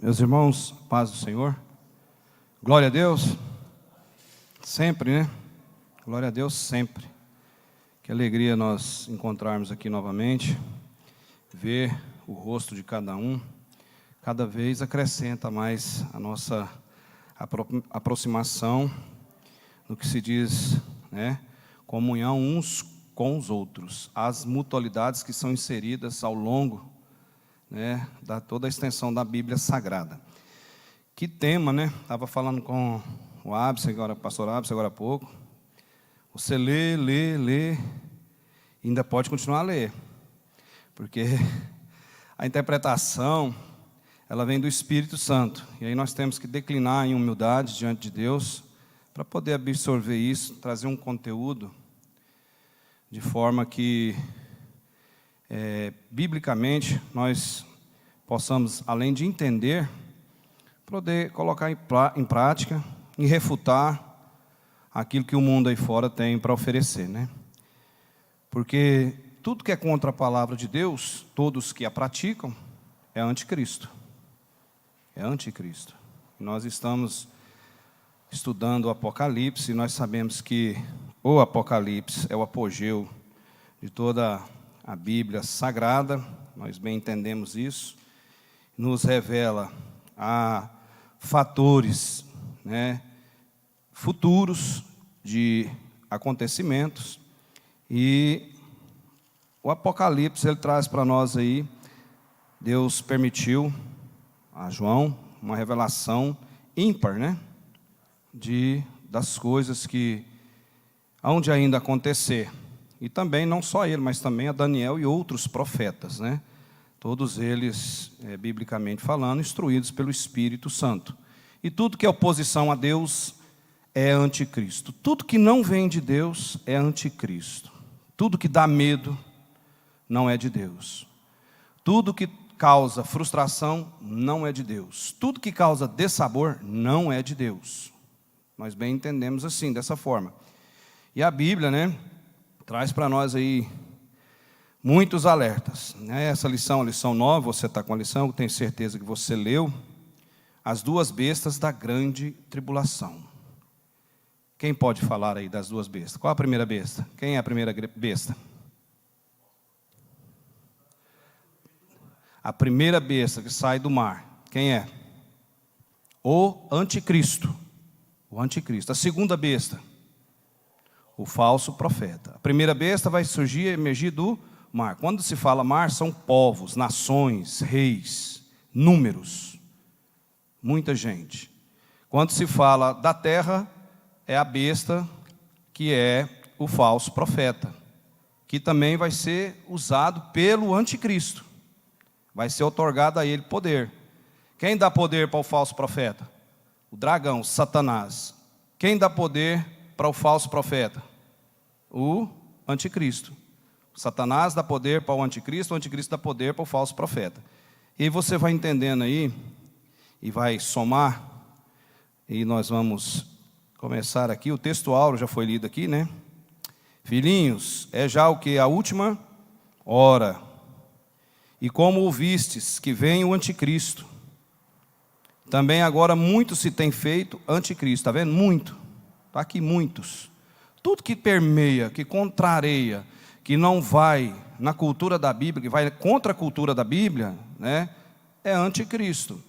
Meus irmãos, paz do Senhor. Glória a Deus. Sempre, né? Glória a Deus sempre. Que alegria nós encontrarmos aqui novamente, ver o rosto de cada um. Cada vez acrescenta mais a nossa aproximação no que se diz, né? Comunhão uns com os outros. As mutualidades que são inseridas ao longo, né, da toda a extensão da Bíblia Sagrada. Que tema, né? Estava falando com o Abse, agora, o pastor Abse, agora há pouco. Você lê, ainda pode continuar a ler, porque a interpretação, ela vem do Espírito Santo, e aí nós temos que declinar em humildade diante de Deus, para poder absorver isso, trazer um conteúdo, de forma que, biblicamente, nós possamos, além de entender, poder colocar em prática, e refutar aquilo que o mundo aí fora tem para oferecer, né? Porque tudo que é contra a palavra de Deus, todos que a praticam, é anticristo. É anticristo. Nós estamos estudando o Apocalipse, e nós sabemos que o Apocalipse é o apogeu de toda a Bíblia Sagrada, nós bem entendemos isso, nos revela fatores, né, futuros de acontecimentos, e o Apocalipse ele traz para nós aí, Deus permitiu a João uma revelação ímpar, né, das coisas que hão de ainda acontecer. E também, não só ele, mas também a Daniel e outros profetas, né? Todos eles, biblicamente falando, instruídos pelo Espírito Santo. E tudo que é oposição a Deus é anticristo. Tudo que não vem de Deus é anticristo. Tudo que dá medo não é de Deus. Tudo que causa frustração não é de Deus. Tudo que causa dessabor não é de Deus. Nós bem entendemos assim, dessa forma. E a Bíblia, né, traz para nós aí muitos alertas, né? Essa lição, a lição 9, você está com a lição, eu tenho certeza que você leu. As duas bestas da grande tribulação. Quem pode falar aí das duas bestas? Qual a primeira besta? Quem é a primeira besta? A primeira besta que sai do mar, quem é? O anticristo. O anticristo. A segunda besta, o falso profeta. A primeira besta vai surgir, emergir do mar. Quando se fala mar, são povos, nações, reis, números, muita gente. Quando se fala da terra, é a besta, que é o falso profeta, que também vai ser usado pelo anticristo. Vai ser otorgado a ele poder. Quem dá poder para o falso profeta? O dragão, Satanás. Quem dá poder para o falso profeta? O anticristo. Satanás dá poder para o anticristo dá poder para o falso profeta. E você vai entendendo aí, e vai somar, e nós vamos começar aqui. O texto áureo já foi lido aqui, né? Filhinhos, é já o que? A última hora. E como ouvistes que vem o anticristo, também agora muito se tem feito anticristo. Está vendo? Muito. Está aqui muitos. Tudo que permeia, que contraria, que não vai na cultura da Bíblia, que vai contra a cultura da Bíblia, né, é anticristo.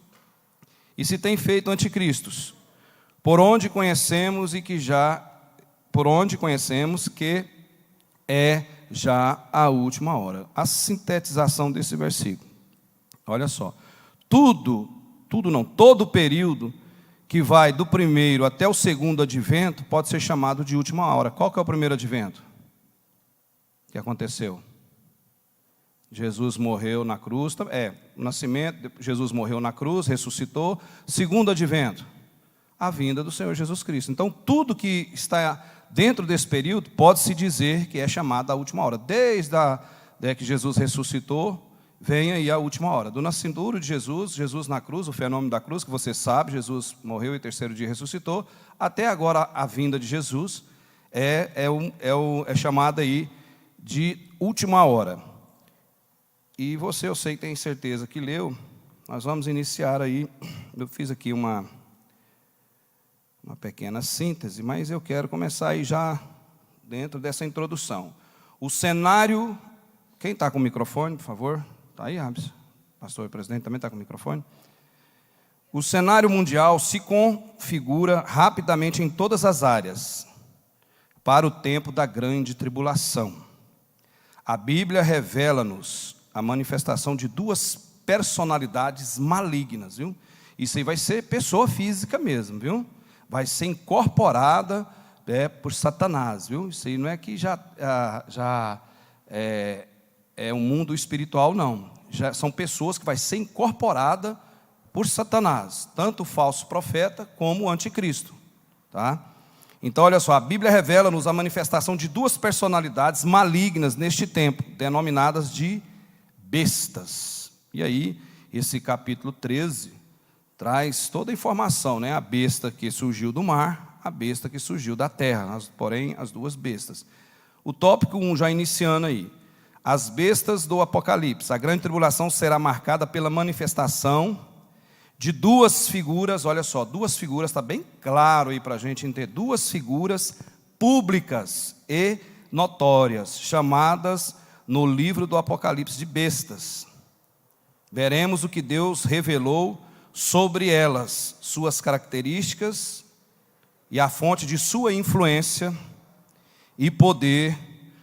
E se tem feito anticristos, por onde conhecemos que é já a última hora. A sintetização desse versículo. Olha só. Todo o período que vai do primeiro até o segundo advento pode ser chamado de última hora. Qual que é o primeiro advento? O que aconteceu? Jesus morreu na cruz, o nascimento, Jesus morreu na cruz, ressuscitou. Segundo advento, a vinda do Senhor Jesus Cristo. Então, tudo que está dentro desse período pode-se dizer que é chamada a última hora. Desde que Jesus ressuscitou, vem aí a última hora. Do nascimento de Jesus na cruz, o fenômeno da cruz, que você sabe, Jesus morreu e terceiro dia ressuscitou, até agora a vinda de Jesus é chamada aí de última hora. E você, eu sei, tem certeza que leu, nós vamos iniciar aí. Eu fiz aqui uma pequena síntese, mas eu quero começar aí já dentro dessa introdução. O cenário... Quem está com o microfone, por favor? Está aí, Rabs? Pastor e presidente também está com o microfone? O cenário mundial se configura rapidamente em todas as áreas para o tempo da grande tribulação. A Bíblia revela-nos a manifestação de duas personalidades malignas, viu? Isso aí vai ser pessoa física mesmo, viu? Vai ser incorporada por Satanás, viu? Isso aí não é que já é um mundo espiritual, não. Já são pessoas que vai ser incorporada por Satanás, tanto o falso profeta como o anticristo, tá? Então, olha só, a Bíblia revela-nos a manifestação de duas personalidades malignas neste tempo, denominadas de bestas. E aí, esse capítulo 13 traz toda a informação, né? A besta que surgiu do mar, a besta que surgiu da terra, porém, as duas bestas. O tópico 1, já iniciando aí. As bestas do Apocalipse. A grande tribulação será marcada pela manifestação de duas figuras, olha só, duas figuras, está bem claro aí para a gente entender, duas figuras públicas e notórias, chamadas no livro do Apocalipse de bestas. Veremos o que Deus revelou sobre elas, suas características e a fonte de sua influência e poder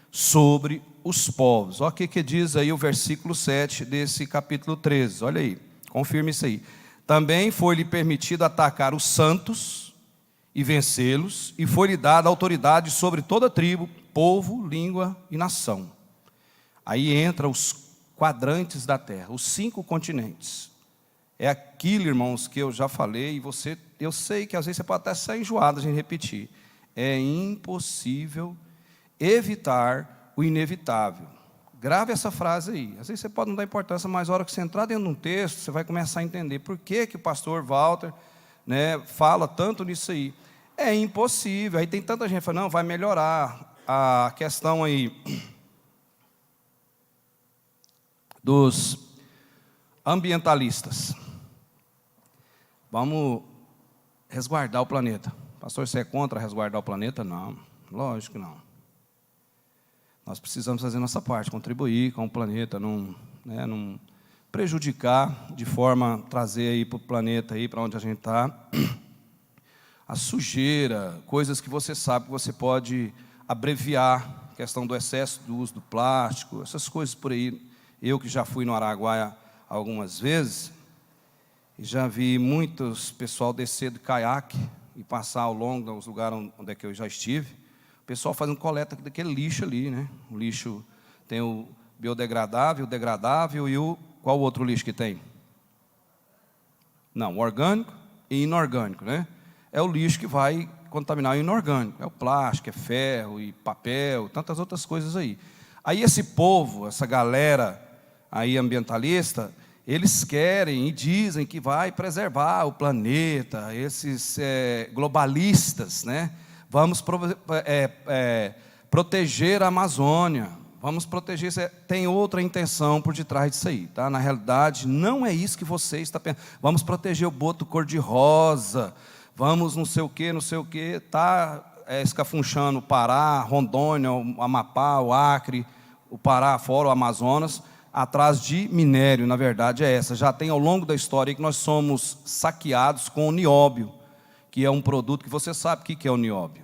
sobre os povos. Olha o que diz aí o versículo 7 desse capítulo 13, olha aí, confirme isso aí. Também foi-lhe permitido atacar os santos e vencê-los, e foi-lhe dada autoridade sobre toda tribo, povo, língua e nação. Aí entra os quadrantes da terra, os 5 continentes. É aquilo, irmãos, que eu já falei, e eu sei que às vezes você pode até sair enjoado de repetir. É impossível evitar o inevitável. Grave essa frase aí. Às vezes você pode não dar importância, mas na hora que você entrar dentro de um texto, você vai começar a entender por que o pastor Walter, né, fala tanto nisso aí. É impossível. Aí tem tanta gente que fala, não, vai melhorar. A questão aí dos ambientalistas. Vamos resguardar o planeta. Pastor, você é contra resguardar o planeta? Não, lógico que não. Nós precisamos fazer nossa parte, contribuir com o planeta, não prejudicar, de forma a trazer aí para o planeta, aí, para onde a gente está, a sujeira, coisas que você sabe que você pode abreviar, questão do excesso do uso do plástico, essas coisas por aí. Eu que já fui no Araguaia algumas vezes, e já vi muitos pessoal descer de caiaque e passar ao longo dos lugares onde é que eu já estive, o pessoal fazendo coleta daquele lixo ali, né? O lixo tem o biodegradável, o degradável e qual o outro lixo que tem? Não, o orgânico e inorgânico, né? É o lixo que vai contaminar o inorgânico. É o plástico, é ferro e papel, tantas outras coisas aí. Aí esse povo, essa galera aí ambientalista, eles querem e dizem que vai preservar o planeta, esses globalistas, né? Vamos proteger a Amazônia, vamos proteger, tem outra intenção por detrás disso aí, tá? Na realidade, não é isso que você está pensando. Vamos proteger o boto cor-de-rosa, vamos não sei o que, tá escafunchando o Pará, Rondônia, o Amapá, o Acre, o Pará, fora o Amazonas, atrás de minério, na verdade é essa. Já tem ao longo da história que nós somos saqueados com o nióbio, que é um produto que você sabe o que é o nióbio.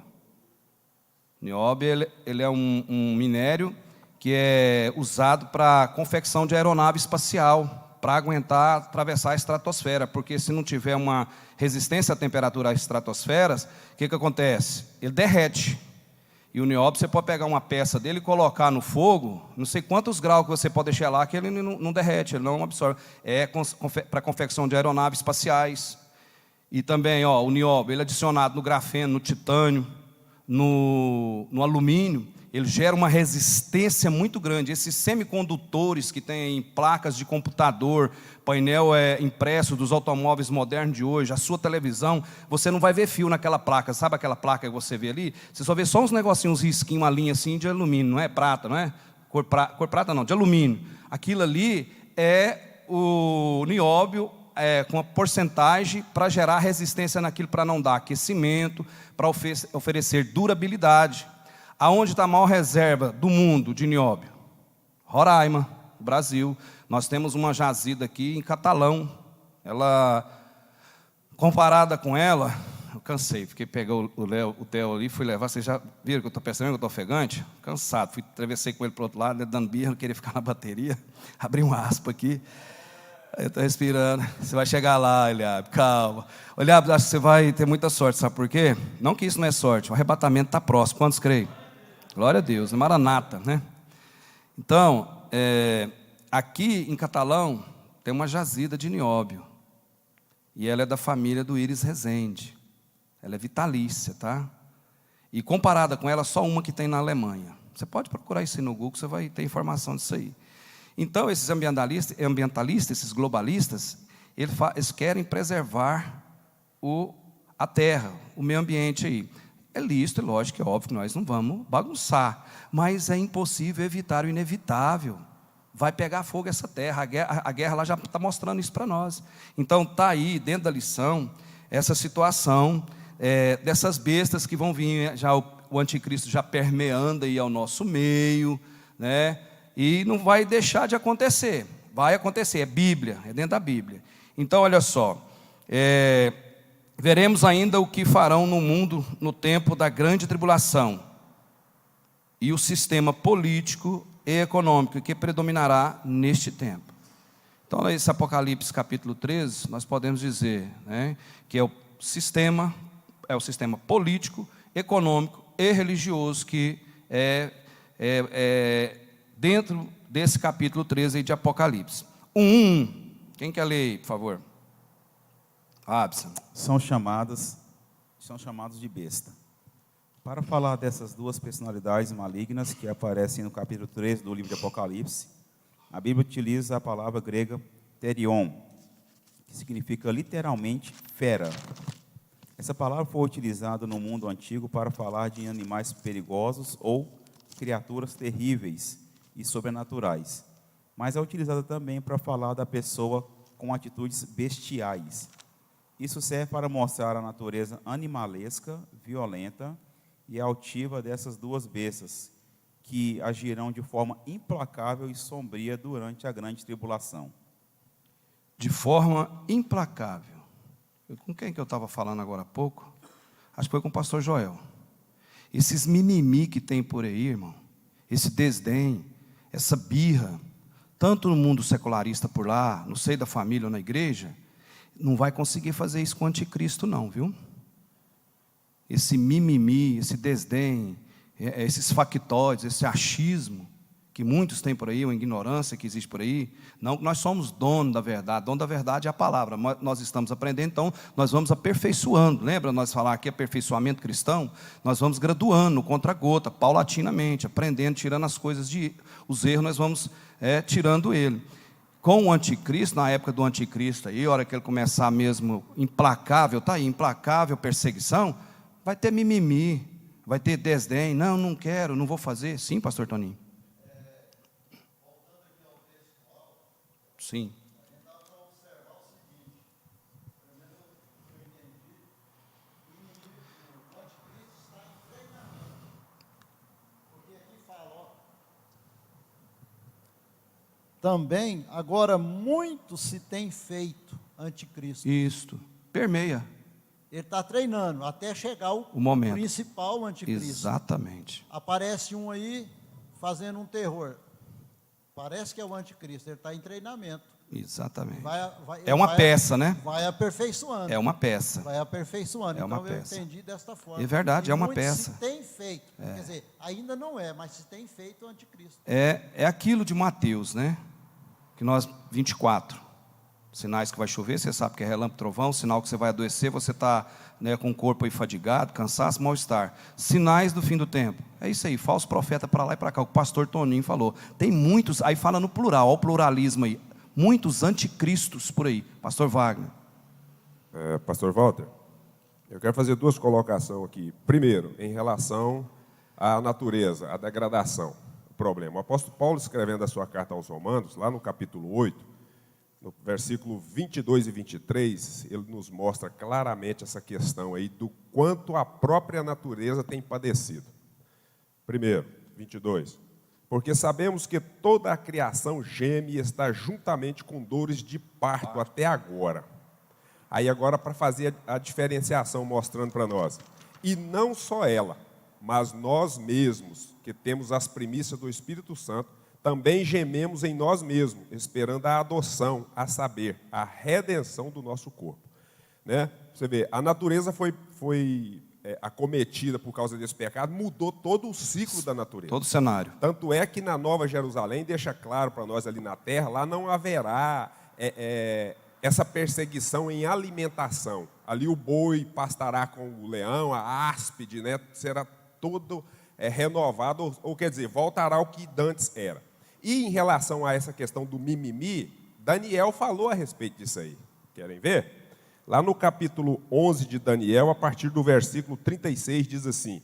O nióbio ele é um minério que é usado para confecção de aeronave espacial, para aguentar atravessar a estratosfera, porque se não tiver uma resistência à temperatura às estratosferas, o que acontece? Ele derrete. E o nióbio, você pode pegar uma peça dele e colocar no fogo, não sei quantos graus que você pode deixar lá, que ele não derrete, ele não absorve. É para confecção de aeronaves espaciais. E também, o nióbio, ele é adicionado no grafeno, no titânio, no alumínio, ele gera uma resistência muito grande. Esses semicondutores que tem em placas de computador, painel impresso dos automóveis modernos de hoje, a sua televisão, você não vai ver fio naquela placa. Sabe aquela placa que você vê ali? Você só vê só uns negocinhos, uns risquinhos, uma linha assim de alumínio, não é prata, não é? Cor prata não, de alumínio. Aquilo ali é o nióbio com a porcentagem para gerar resistência naquilo, para não dar aquecimento, para oferecer durabilidade. Aonde está a maior reserva do mundo de nióbio? Roraima, Brasil. Nós temos uma jazida aqui em Catalão. Ela, comparada com ela, eu cansei, fiquei pegando o Theo ali, fui levar. Vocês já viram que eu estou percebendo que eu estou ofegante? Cansado, atravessei com ele para o outro lado, dando birra, não queria ficar na bateria. Abri uma aspa aqui. Aí eu estou respirando. Você vai chegar lá, Eliabe, calma. Eliabe, acho que você vai ter muita sorte, sabe por quê? Não que isso não é sorte, o arrebatamento está próximo. Quantos creem? Glória a Deus, Maranata, né? Então, aqui em Catalão, tem uma jazida de nióbio. E ela é da família do Íris Rezende. Ela é vitalícia, tá? E comparada com ela, só uma que tem na Alemanha. Você pode procurar isso aí no Google, você vai ter informação disso aí. Então, esses ambientalistas, esses globalistas, eles querem preservar a terra, o meio ambiente aí. É lícito, é lógico, é óbvio que nós não vamos bagunçar, mas é impossível evitar o inevitável. Vai pegar fogo essa terra, a guerra lá já está mostrando isso para nós. Então, está aí, dentro da lição, essa situação dessas bestas que vão vir, já o anticristo já permeando aí ao nosso meio, né? E não vai deixar de acontecer, vai acontecer, é Bíblia, é dentro da Bíblia. Então, olha só, veremos ainda o que farão no mundo no tempo da grande tribulação e o sistema político e econômico que predominará neste tempo. Então, esse Apocalipse capítulo 13, nós podemos dizer, né, que é o sistema político, econômico e religioso que dentro desse capítulo 13 aí de Apocalipse. Quem quer ler aí, por favor? Abson. São chamados de besta. Para falar dessas duas personalidades malignas que aparecem no capítulo 13 do livro de Apocalipse, a Bíblia utiliza a palavra grega terion, que significa literalmente fera. Essa palavra foi utilizada no mundo antigo para falar de animais perigosos ou criaturas terríveis e sobrenaturais, mas é utilizada também para falar da pessoa com atitudes bestiais. Isso serve para mostrar a natureza animalesca, violenta e altiva dessas duas bestas, que agirão de forma implacável e sombria durante a grande tribulação. De forma implacável. Com quem que eu estava falando agora há pouco? Acho que foi com o pastor Joel. Esses mimimi que tem por aí, irmão, esse desdém, essa birra, tanto no mundo secularista por lá, no seio da família ou na igreja, não vai conseguir fazer isso com o anticristo não, viu? Esse mimimi, esse desdém, esses factóides, esse achismo, que muitos têm por aí, uma ignorância que existe por aí, não, nós somos dono da verdade é a palavra, nós estamos aprendendo, então nós vamos aperfeiçoando, lembra nós falar aqui aperfeiçoamento cristão? Nós vamos graduando, contra-gota, paulatinamente, aprendendo, tirando as coisas, os erros nós vamos tirando ele. Com o anticristo, na época do anticristo aí, a hora que ele começar mesmo implacável, está aí, implacável perseguição, vai ter mimimi, vai ter desdém, não quero, não vou fazer, sim pastor Toninho? Sim. Também, agora muito se tem feito anticristo. Isto, permeia. Ele está treinando até chegar o momento principal anticristo. Exatamente. Aparece um aí fazendo um terror. Parece que é o anticristo, ele está em treinamento. Exatamente. É uma peça, né? Vai aperfeiçoando. É uma peça. Vai aperfeiçoando. É uma então peça. Eu entendi desta forma. É verdade, é uma peça. Se tem feito. Quer dizer, ainda não é, mas se tem feito o anticristo. É aquilo de Mateus, né? Que nós, 24. Sinais que vai chover, você sabe que é relâmpago, trovão. Sinal que você vai adoecer, você está com o corpo aí fadigado, cansaço, mal-estar. Sinais do fim do tempo. É isso aí, falso profeta para lá e para cá. O pastor Toninho falou. Tem muitos, aí fala no plural, olha o pluralismo aí. Muitos anticristos por aí. Pastor Wagner. Pastor Walter, eu quero fazer duas colocações aqui. Primeiro, em relação à natureza, à degradação, o problema. O apóstolo Paulo, escrevendo a sua carta aos Romanos, lá no capítulo 8, no versículo 22 e 23, ele nos mostra claramente essa questão aí do quanto a própria natureza tem padecido. Primeiro, 22. Porque sabemos que toda a criação geme e está juntamente com dores de parto até agora. Aí agora para fazer a diferenciação, mostrando para nós. E não só ela, mas nós mesmos, que temos as primícias do Espírito Santo, também gememos em nós mesmos, esperando a adoção, a saber, a redenção do nosso corpo. Né? Você vê, a natureza foi acometida por causa desse pecado, mudou todo o ciclo da natureza. Todo o cenário. Tanto é que na Nova Jerusalém, deixa claro para nós ali na terra, lá não haverá essa perseguição em alimentação. Ali o boi pastará com o leão, a áspide, né? Será todo renovado, ou quer dizer, voltará ao que dantes era. E em relação a essa questão do mimimi, Daniel falou a respeito disso aí. Querem ver? Lá no capítulo 11 de Daniel, a partir do versículo 36, diz assim: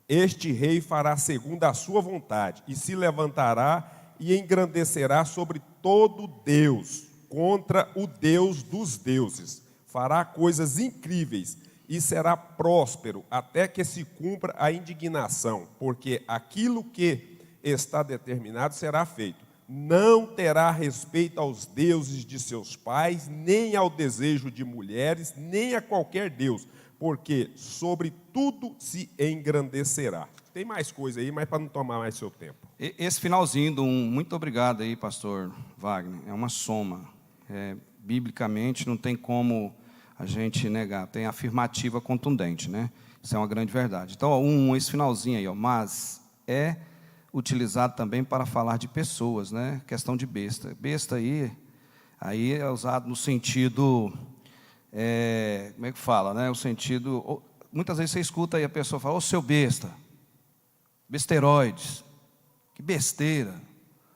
Este rei fará segundo a sua vontade, e se levantará e engrandecerá sobre todo Deus, contra o Deus dos deuses. Fará coisas incríveis, e será próspero, até que se cumpra a indignação, porque aquilo que está determinado será feito. Não terá respeito aos deuses de seus pais, nem ao desejo de mulheres, nem a qualquer deus, porque sobre tudo se engrandecerá. Tem mais coisa aí, mas para não tomar mais seu tempo. Esse finalzinho do muito obrigado aí, pastor Wagner, é uma soma. Biblicamente não tem como a gente negar, tem afirmativa contundente, né? Isso é uma grande verdade. Então, ó, esse finalzinho aí, ó, mas é utilizado também para falar de pessoas, né? Questão de besta. Besta aí é usado no sentido, como é que fala, né? O sentido, muitas vezes você escuta aí a pessoa falar: ô seu besta, besteroides, que besteira.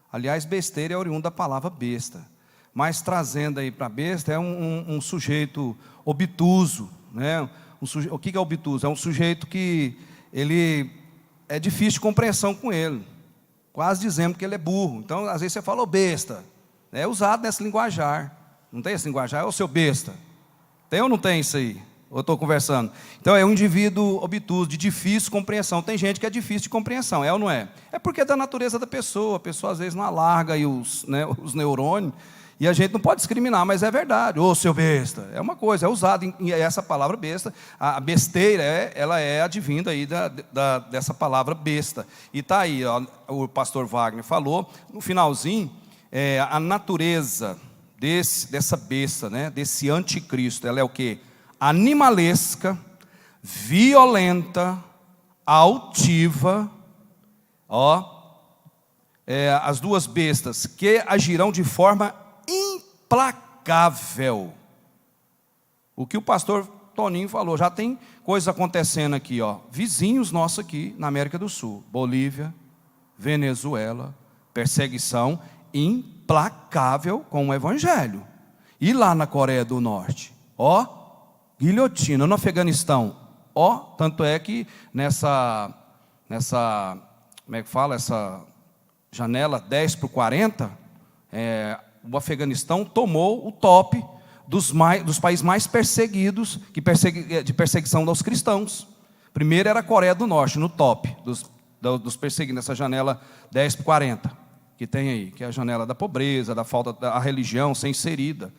Aliás, besteira é oriundo da palavra besta, mas trazendo aí para besta é um sujeito obtuso, né? O que é obtuso? É um sujeito que ele é difícil de compreensão com ele, quase dizendo que ele é burro. Então, às vezes você fala: ô besta, é usado nesse linguajar. Não tem esse linguajar? Ô seu besta, tem ou não tem isso aí? Ou estou conversando? Então é um indivíduo obtuso, de difícil compreensão. Tem gente que é difícil de compreensão, é ou não é? É porque é da natureza da pessoa. A pessoa às vezes não alarga aí os neurônios, e a gente não pode discriminar, mas é verdade. Ô seu besta, é uma coisa, é usado em essa palavra besta. A besteira, ela é advinda aí dessa palavra besta. E está aí, ó, o pastor Wagner falou, no finalzinho, a natureza dessa besta, né, desse anticristo, ela é o quê? Animalesca, violenta, altiva, as duas bestas que agirão de forma implacável. O que o pastor Toninho falou, já tem coisas acontecendo aqui, ó, vizinhos nossos aqui na América do Sul, Bolívia, Venezuela, perseguição implacável com o evangelho. E lá na Coreia do Norte, guilhotina. No Afeganistão, tanto é que nessa como é que fala, essa janela 10/40, o Afeganistão tomou o top dos países mais perseguidos, de perseguição dos cristãos. Primeiro era a Coreia do Norte, no top dos perseguidos, nessa janela 10/40, que tem aí, que é a janela da pobreza, da falta da religião ser inserida.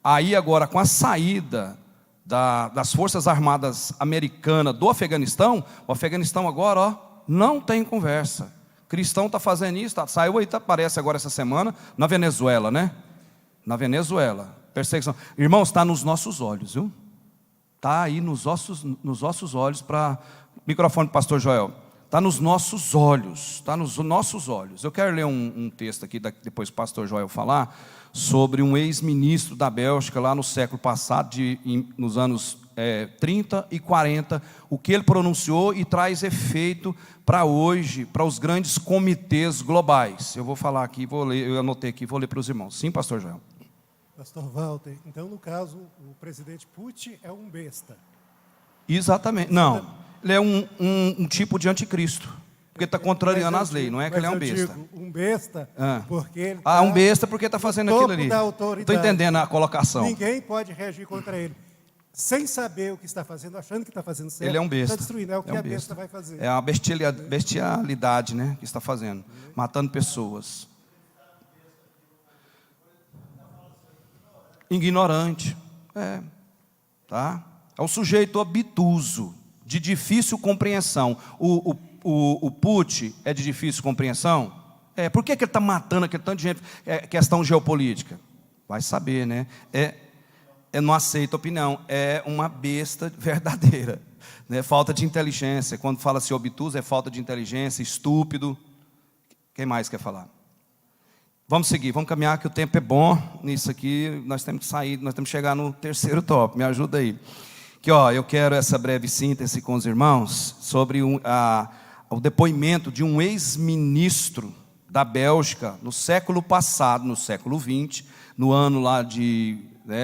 Aí agora, com a saída das Forças Armadas Americanas do Afeganistão, o Afeganistão agora, não tem conversa. Cristão está fazendo isso, saiu aí, aparece agora essa semana, na Venezuela, né? Na Venezuela, perseguição. Irmãos, está nos nossos olhos, viu? Está aí nos nossos olhos, microfone do pastor Joel. Está nos nossos olhos, está nos nossos olhos. Eu quero ler um texto aqui, depois o pastor Joel falar, sobre um ex-ministro da Bélgica, lá no século passado, nos anos 30 e 40, o que ele pronunciou e traz efeito para hoje, para os grandes comitês globais. Eu vou falar aqui, vou ler, eu anotei aqui, vou ler para os irmãos. Sim, pastor Joel. Pastor Walter, então no caso, o presidente Putin é um besta. Exatamente, não, ele é um tipo de anticristo. porque está contrariando Mas as leis, não é que ele é um mas eu besta. digo, um besta, Ah. porque ele Um besta porque está fazendo aquilo ali. da Estou autoridade. entendendo a colocação. Ninguém pode reagir contra ele. Sem saber o que está fazendo, achando que está fazendo certo. Ele é um besta. Está destruindo, é o que É um a besta vai fazer. É uma bestialidade, né, que está fazendo, matando pessoas. Ignorante, tá? É um sujeito obtuso, de difícil compreensão. O Putin é de difícil compreensão? Por que ele está matando aquele tanto de gente? É questão geopolítica. Vai saber, né? Não aceita opinião, é uma besta verdadeira, né? Falta de inteligência. Quando fala-se obtuso, é falta de inteligência, estúpido. Quem mais quer falar? Vamos seguir, vamos caminhar, que o tempo é bom nisso aqui. Nós temos que sair, nós temos que chegar no terceiro tópico. Me ajuda aí. Que, eu quero essa breve síntese com os irmãos sobre o depoimento de um ex-ministro da Bélgica no século passado, no século XX, no ano lá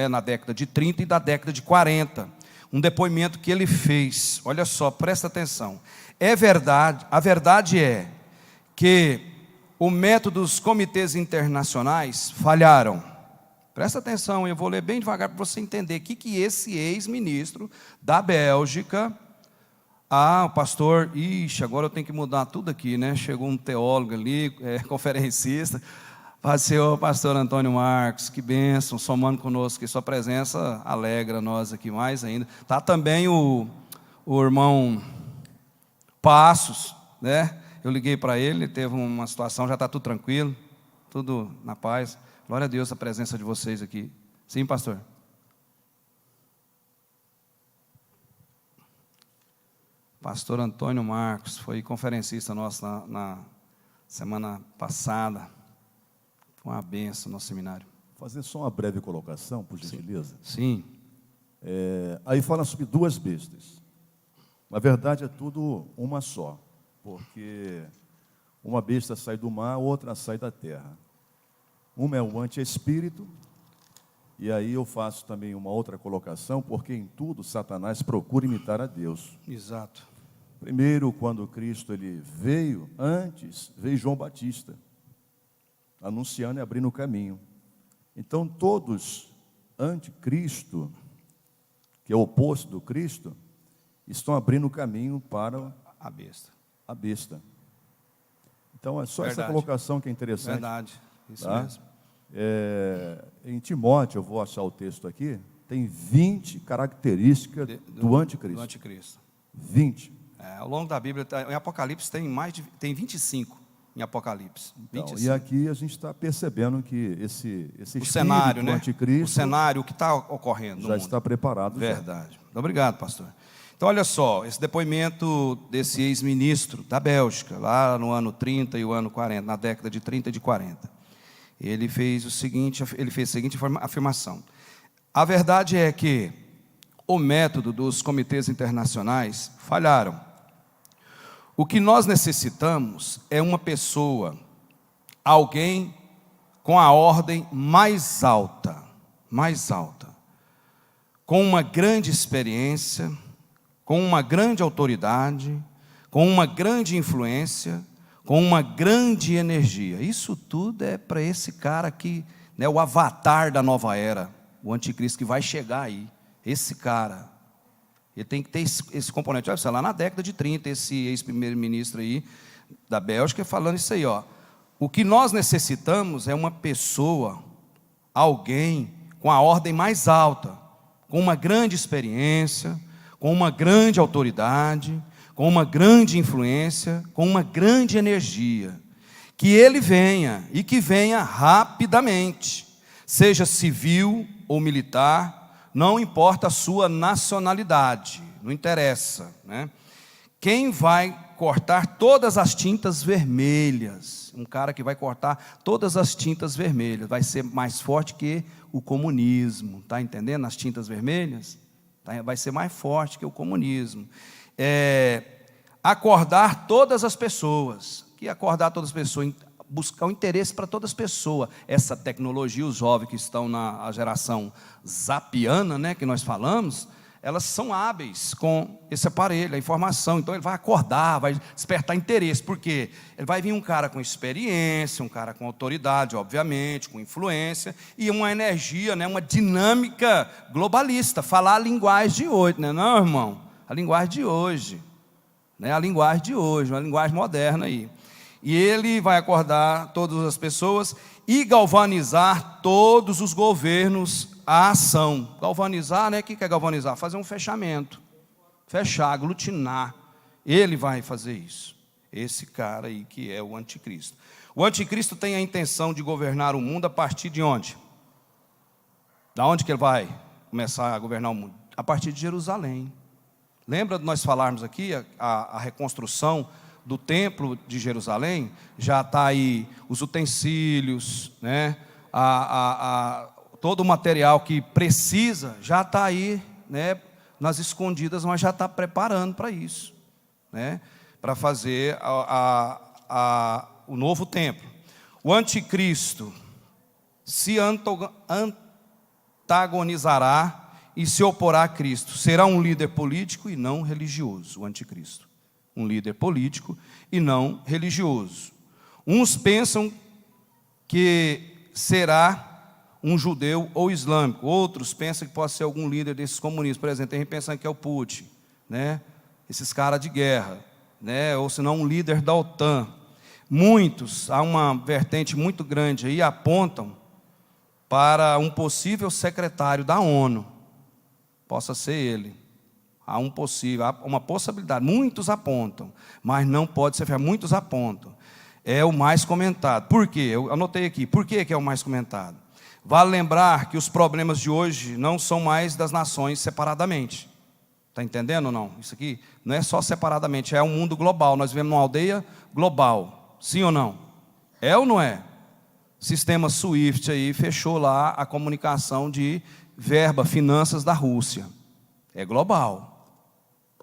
na década de 30 e da década de 40. Um depoimento que ele fez. Olha só, presta atenção. É verdade, a verdade é que o método dos comitês internacionais falharam. Presta atenção, eu vou ler bem devagar para você entender o que esse ex-ministro da Bélgica, o pastor, agora eu tenho que mudar tudo aqui, né? Chegou um teólogo ali, conferencista, Senhor pastor Antônio Marcos, que bênção, somando conosco, que sua presença alegra nós aqui mais ainda. Está também o irmão Passos, né? Eu liguei para ele, teve uma situação, já está tudo tranquilo, tudo na paz. Glória a Deus a presença de vocês aqui. Sim, pastor? Pastor Antônio Marcos, foi conferencista nosso na semana passada. Foi uma benção no nosso seminário. Fazer só uma breve colocação, por gentileza. Sim. Aí fala sobre duas bestas. Na verdade, é tudo uma só. Porque uma besta sai do mar, outra sai da terra. Uma é o anti-espírito, e aí eu faço também uma outra colocação, porque em tudo Satanás procura imitar a Deus. Exato. Primeiro, quando Cristo ele veio, antes veio João Batista, anunciando e abrindo o caminho. Então, todos anticristo, que é o oposto do Cristo, estão abrindo o caminho para a besta. Então, é só Verdade. essa colocação que é interessante. Verdade, isso tá? mesmo. Em Timóteo, eu vou achar o texto aqui, tem 20 características do anticristo. Do anticristo. 20. Ao longo da Bíblia, em Apocalipse tem 25 em Apocalipse. Então, 25. e aqui a gente está percebendo que esse O cenário, do né? anticristo O cenário, o que está ocorrendo no já mundo. está preparado. Verdade. Obrigado, pastor. Então, olha só, esse depoimento desse ex-ministro da Bélgica, lá no ano 30 e o ano 40, na década de 30 e de 40. Ele fez a seguinte afirmação. A verdade é que o método dos comitês internacionais falharam. O que nós necessitamos é uma pessoa, alguém com a ordem mais alta, com uma grande experiência, com uma grande autoridade, com uma grande influência, com uma grande energia. Isso tudo é para esse cara aqui, né, o avatar da nova era, o anticristo que vai chegar aí. Esse cara, ele tem que ter esse componente. Olha, sei lá, na década de 30, esse ex-primeiro-ministro aí da Bélgica falando isso aí, o que nós necessitamos é uma pessoa, alguém com a ordem mais alta, com uma grande experiência, com uma grande autoridade, com uma grande influência, com uma grande energia, que ele venha, e que venha rapidamente, seja civil ou militar, não importa a sua nacionalidade, não interessa, né? Quem vai cortar todas as tintas vermelhas, um cara que vai cortar todas as tintas vermelhas, vai ser mais forte que o comunismo, está entendendo? As tintas vermelhas, vai ser mais forte que o comunismo. Acordar todas as pessoas, que acordar todas as pessoas, buscar o interesse para todas as pessoas. Essa tecnologia, os jovens que estão na geração zapiana, né, que nós falamos, elas são hábeis com esse aparelho, a informação. Então ele vai acordar, vai despertar interesse. Por quê? Ele vai vir um cara com experiência, um cara com autoridade, obviamente, com influência, e uma energia, né, uma dinâmica globalista. Falar a linguagem de hoje, né? Não, irmão? A linguagem de hoje. Né? A linguagem de hoje, uma linguagem moderna aí. E ele vai acordar todas as pessoas e galvanizar todos os governos à ação. Galvanizar, né? O que é galvanizar? Fazer um fechamento. Fechar, aglutinar. Ele vai fazer isso. Esse cara aí que é o anticristo. O anticristo tem a intenção de governar o mundo a partir de onde? Da onde que ele vai começar a governar o mundo? A partir de Jerusalém. Lembra de nós falarmos aqui a reconstrução do templo de Jerusalém? Já está aí os utensílios, né? Todo o material que precisa já está aí, né, nas escondidas, mas já está preparando para isso, né, para fazer o novo templo. O anticristo se antagonizará e se oporá a Cristo. Será um líder político e não religioso, o anticristo. Um líder político e não religioso. Uns pensam que será um judeu ou islâmico. Outros pensam que pode ser algum líder desses comunistas. Por exemplo, tem gente pensando que é o Putin, né? Esses caras de guerra, né? Ou senão um líder da OTAN. Muitos, há uma vertente muito grande aí, apontam para um possível secretário da ONU. Possa ser ele. Há uma possibilidade. Muitos apontam, mas não pode ser. Muitos apontam. É o mais comentado. Por quê? Eu anotei aqui. Por que é o mais comentado? Vale lembrar que os problemas de hoje não são mais das nações separadamente. Está entendendo ou não? Isso aqui não é só separadamente, é um mundo global. Nós vivemos numa aldeia global. Sim ou não? É ou não é? Sistema SWIFT aí fechou lá a comunicação de verba, finanças da Rússia. É global.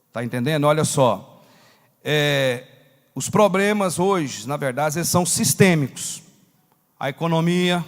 Está entendendo? Olha só. Os problemas hoje, na verdade, eles são sistêmicos. A economia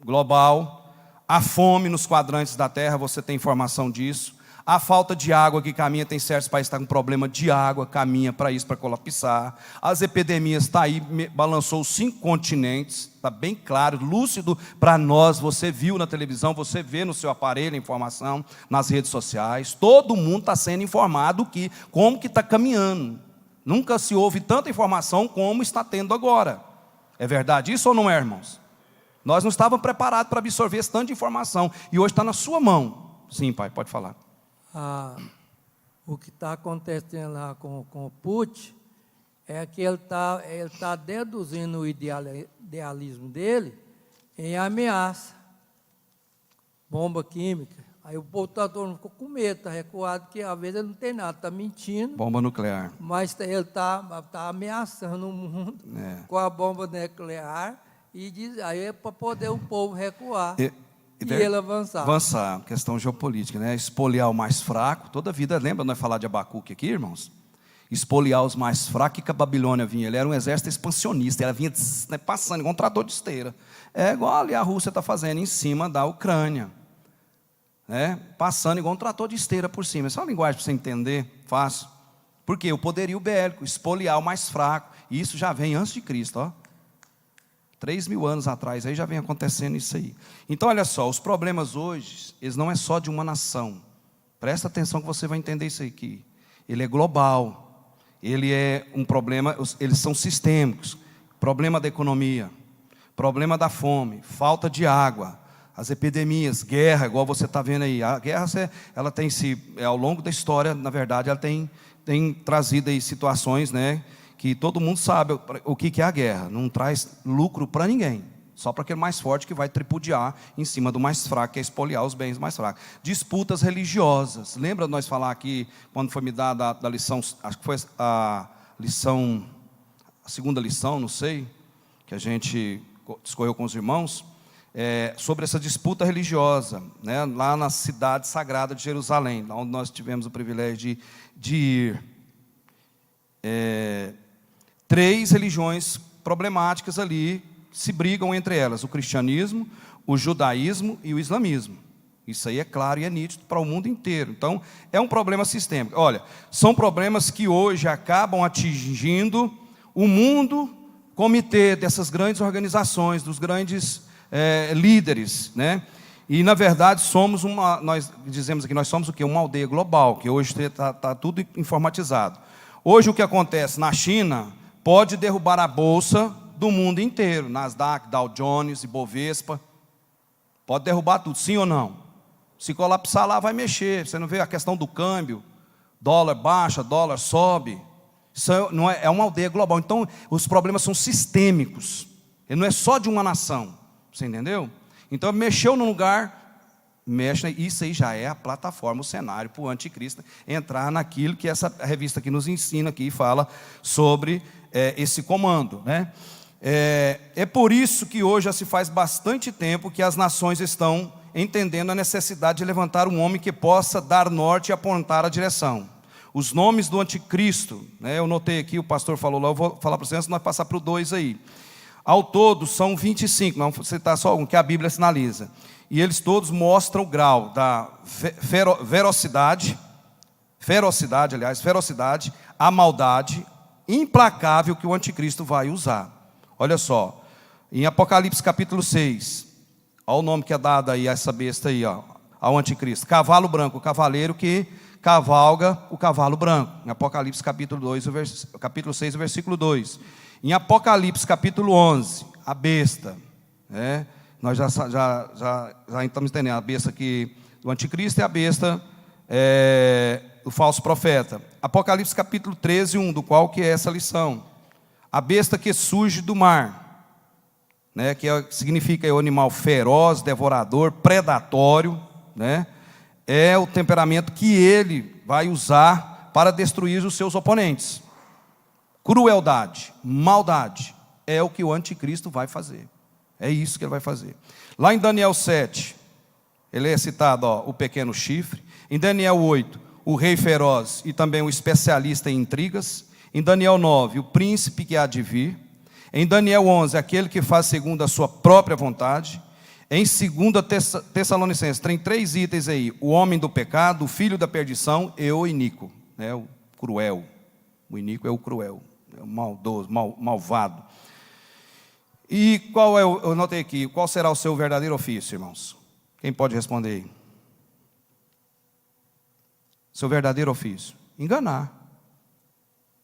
global, a fome nos quadrantes da terra, você tem informação disso. A falta de água que caminha, tem certos países que estão com problema de água, caminha para isso, para colapsar. As epidemias, está aí, balançou os 5 continentes, está bem claro, lúcido para nós, você viu na televisão, você vê no seu aparelho a informação, nas redes sociais, todo mundo está sendo informado como que está caminhando. Nunca se houve tanta informação como está tendo agora. É verdade isso ou não é, irmãos? Nós não estávamos preparados para absorver esse tanto de informação, e hoje está na sua mão. Sim, pai, pode falar. O que está acontecendo lá com o Putin é que ele tá deduzindo o idealismo dele em ameaça, bomba química. Aí o povo todo mundo ficou com medo, está recuado, porque às vezes ele não tem nada, está mentindo. Bomba nuclear. Mas ele está ameaçando o mundo com a bomba nuclear, e diz, aí é para poder o povo recuar. E ele avançar. Avançar, questão geopolítica, né? Espoliar o mais fraco. Toda vida, lembra nós falar de Abacuque aqui, irmãos? Espoliar os mais fracos, que a Babilônia vinha. Ele era um exército expansionista, ela vinha passando igual um trator de esteira. É igual ali a Rússia está fazendo em cima da Ucrânia, né? Passando igual um trator de esteira por cima. Essa é uma linguagem para você entender, fácil. Por quê? O poderio bélico, espoliar o mais fraco. E isso já vem antes de Cristo, ó. 3.000 anos atrás, aí já vem acontecendo isso aí. Então, olha só, os problemas hoje, eles não é só de uma nação. Presta atenção que você vai entender isso aqui. Ele é global. Ele é um problema, eles são sistêmicos. Problema da economia, problema da fome, falta de água, as epidemias, guerra, igual você está vendo aí. A guerra, ela tem ao longo da história, na verdade, ela tem trazido aí situações, né, que todo mundo sabe o que é a guerra. Não traz lucro para ninguém, só para aquele mais forte que vai tripudiar em cima do mais fraco, que é espoliar os bens mais fracos. Disputas religiosas. Lembra de nós falar aqui, quando foi me dada a lição, acho que foi a segunda lição, não sei, que a gente discorreu com os irmãos, sobre essa disputa religiosa, né, lá na cidade sagrada de Jerusalém, lá onde nós tivemos o privilégio de ir. 3 religiões problemáticas ali se brigam entre elas: o cristianismo, o judaísmo e o islamismo. Isso aí é claro e é nítido para o mundo inteiro. Então, é um problema sistêmico. Olha, são problemas que hoje acabam atingindo o mundo, comitê dessas grandes organizações, dos grandes líderes, né? E, na verdade, nós dizemos aqui, nós somos o quê? Uma aldeia global, que hoje está tudo informatizado. Hoje, o que acontece na China pode derrubar a bolsa do mundo inteiro, Nasdaq, Dow Jones, Ibovespa, pode derrubar tudo, sim ou não? Se colapsar lá, vai mexer. Você não vê a questão do câmbio, dólar baixa, dólar sobe. Isso é uma aldeia global. Então, os problemas são sistêmicos. Ele não é só de uma nação. Você entendeu? Então, mexeu num lugar, mexe. Isso aí já é a plataforma, o cenário para o anticristo entrar naquilo que essa revista aqui nos ensina aqui e fala sobre esse comando, né? É por isso que hoje já se faz bastante tempo que as nações estão entendendo a necessidade de levantar um homem que possa dar norte e apontar a direção. Os nomes do anticristo, né, eu notei aqui, o pastor falou lá, eu vou falar para vocês antes de nós passar para o 2 aí. Ao todo são 25, não vou citar só um, que a Bíblia sinaliza. E eles todos mostram o grau da ferocidade, a maldade implacável que o anticristo vai usar. Olha só, em Apocalipse capítulo 6, olha o nome que é dado aí a essa besta aí, ó, ao anticristo. Cavalo branco, o cavaleiro que cavalga o cavalo branco. Em Apocalipse capítulo 6, o versículo 2. Em Apocalipse capítulo 11, a besta. Né? Nós já estamos entendendo, a besta aqui do anticristo e a besta do falso profeta. Apocalipse capítulo 13, 1, do qual que é essa lição. A besta que surge do mar, né, que significa o animal feroz, devorador, predatório, né, é o temperamento que ele vai usar para destruir os seus oponentes. Crueldade, maldade, é o que o anticristo vai fazer. É isso que ele vai fazer. Lá em Daniel 7, ele é citado, ó, o pequeno chifre. Em Daniel 8, o rei feroz e também o especialista em intrigas. Em Daniel 9, o príncipe que há de vir. Em Daniel 11, aquele que faz segundo a sua própria vontade. Em 2 Tessalonicenses, tem 3 itens aí: o homem do pecado, o filho da perdição e o iníquo, né, o cruel. O iníquo é o cruel, é o maldoso, malvado. E qual eu notei aqui, qual será o seu verdadeiro ofício, irmãos? Quem pode responder aí? Seu verdadeiro ofício? Enganar.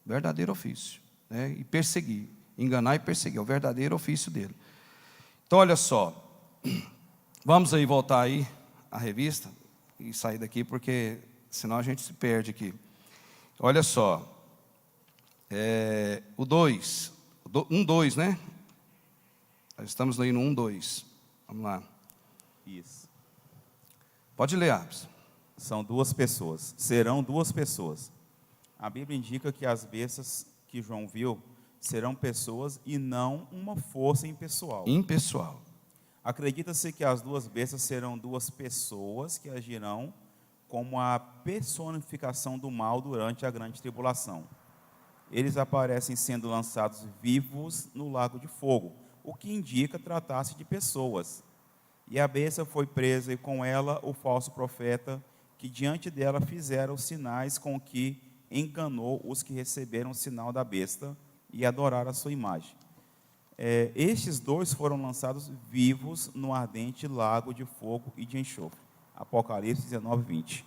Verdadeiro ofício, né? E perseguir. Enganar e perseguir, é o verdadeiro ofício dele. Então, olha só. Vamos aí voltar aí à revista e sair daqui, porque senão a gente se perde aqui. Olha só. O 2. 1:2, né? Nós estamos aí no 1:2. Vamos lá. Isso. Pode ler, Abs. São 2 pessoas. Serão 2 pessoas. A Bíblia indica que as bestas que João viu serão pessoas e não uma força impessoal. Impessoal. Acredita-se que as 2 bestas serão 2 pessoas que agirão como a personificação do mal durante a grande tribulação. Eles aparecem sendo lançados vivos no lago de fogo, o que indica tratar-se de pessoas. E a besta foi presa, e com ela o falso profeta, que diante dela fizeram os sinais com que enganou os que receberam o sinal da besta e adoraram a sua imagem. Estes 2 foram lançados vivos no ardente lago de fogo e de enxofre. Apocalipse 19, 20.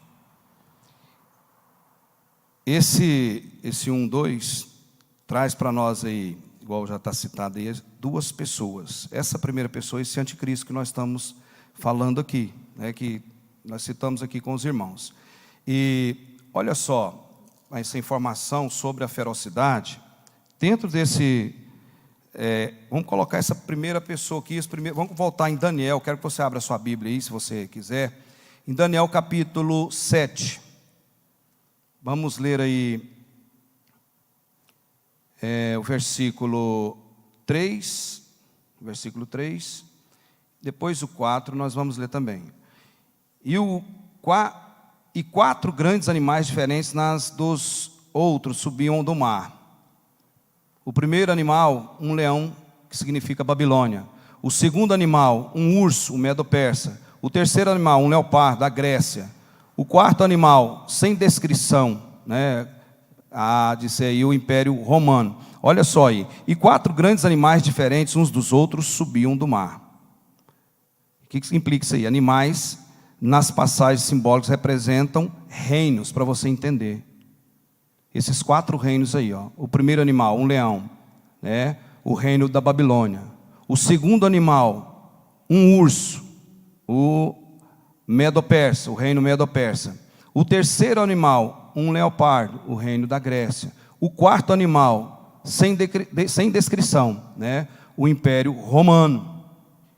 Esse 1:2 traz para nós aí, igual já está citado aí, 2 pessoas. Essa primeira pessoa, esse anticristo que nós estamos falando aqui, né, que nós citamos aqui com os irmãos. E olha só, essa informação sobre a ferocidade, dentro desse... vamos colocar essa primeira pessoa aqui, vamos voltar em Daniel, quero que você abra a sua Bíblia aí, se você quiser. Em Daniel capítulo 7, vamos ler aí o versículo 3, depois o 4 nós vamos ler também. E 4 grandes animais diferentes dos outros subiam do mar. O primeiro animal, um leão, que significa Babilônia. O segundo animal, um urso, o Medo-Persa. O terceiro animal, um leopardo, da Grécia. O quarto animal, sem descrição, né? De ser aí o Império Romano. Olha só aí. E 4 grandes animais diferentes uns dos outros subiam do mar. O que implica isso aí? Animais, nas passagens simbólicas, representam reinos, para você entender. Esses 4 reinos aí, ó. O primeiro animal, um leão, né? O reino da Babilônia. O segundo animal, um urso, o Medo-Persa, o reino Medo-Persa. O terceiro animal, um leopardo, o reino da Grécia. O quarto animal, sem descrição, né? O Império Romano.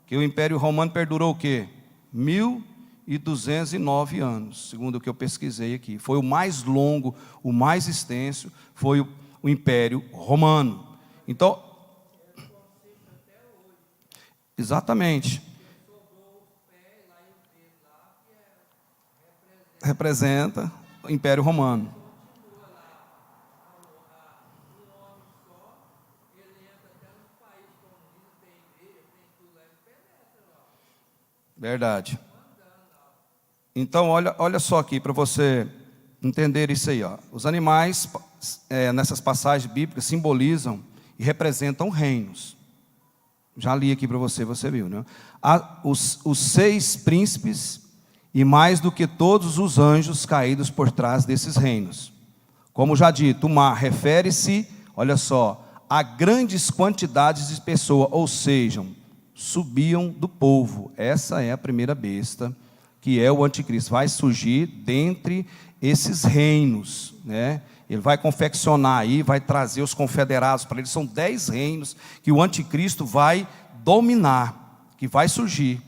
Que o Império Romano perdurou o quê? 1209 anos, segundo o que eu pesquisei aqui. Foi o mais longo, o mais extenso, foi o Império Romano. Então, exatamente. Representa o Império Romano. Verdade. Então, olha só aqui, para você entender isso aí. Ó. Os animais, nessas passagens bíblicas, simbolizam e representam reinos. Já li aqui para você, você viu, né? Os 6 príncipes e mais do que todos os anjos caídos por trás desses reinos. Como já dito, o mar refere-se, olha só, a grandes quantidades de pessoas, ou seja, subiam do povo. Essa é a primeira besta, que é o anticristo. Vai surgir dentre esses reinos, né? Ele vai confeccionar aí, vai trazer os confederados para ele. São 10 reinos que o anticristo vai dominar, que vai surgir,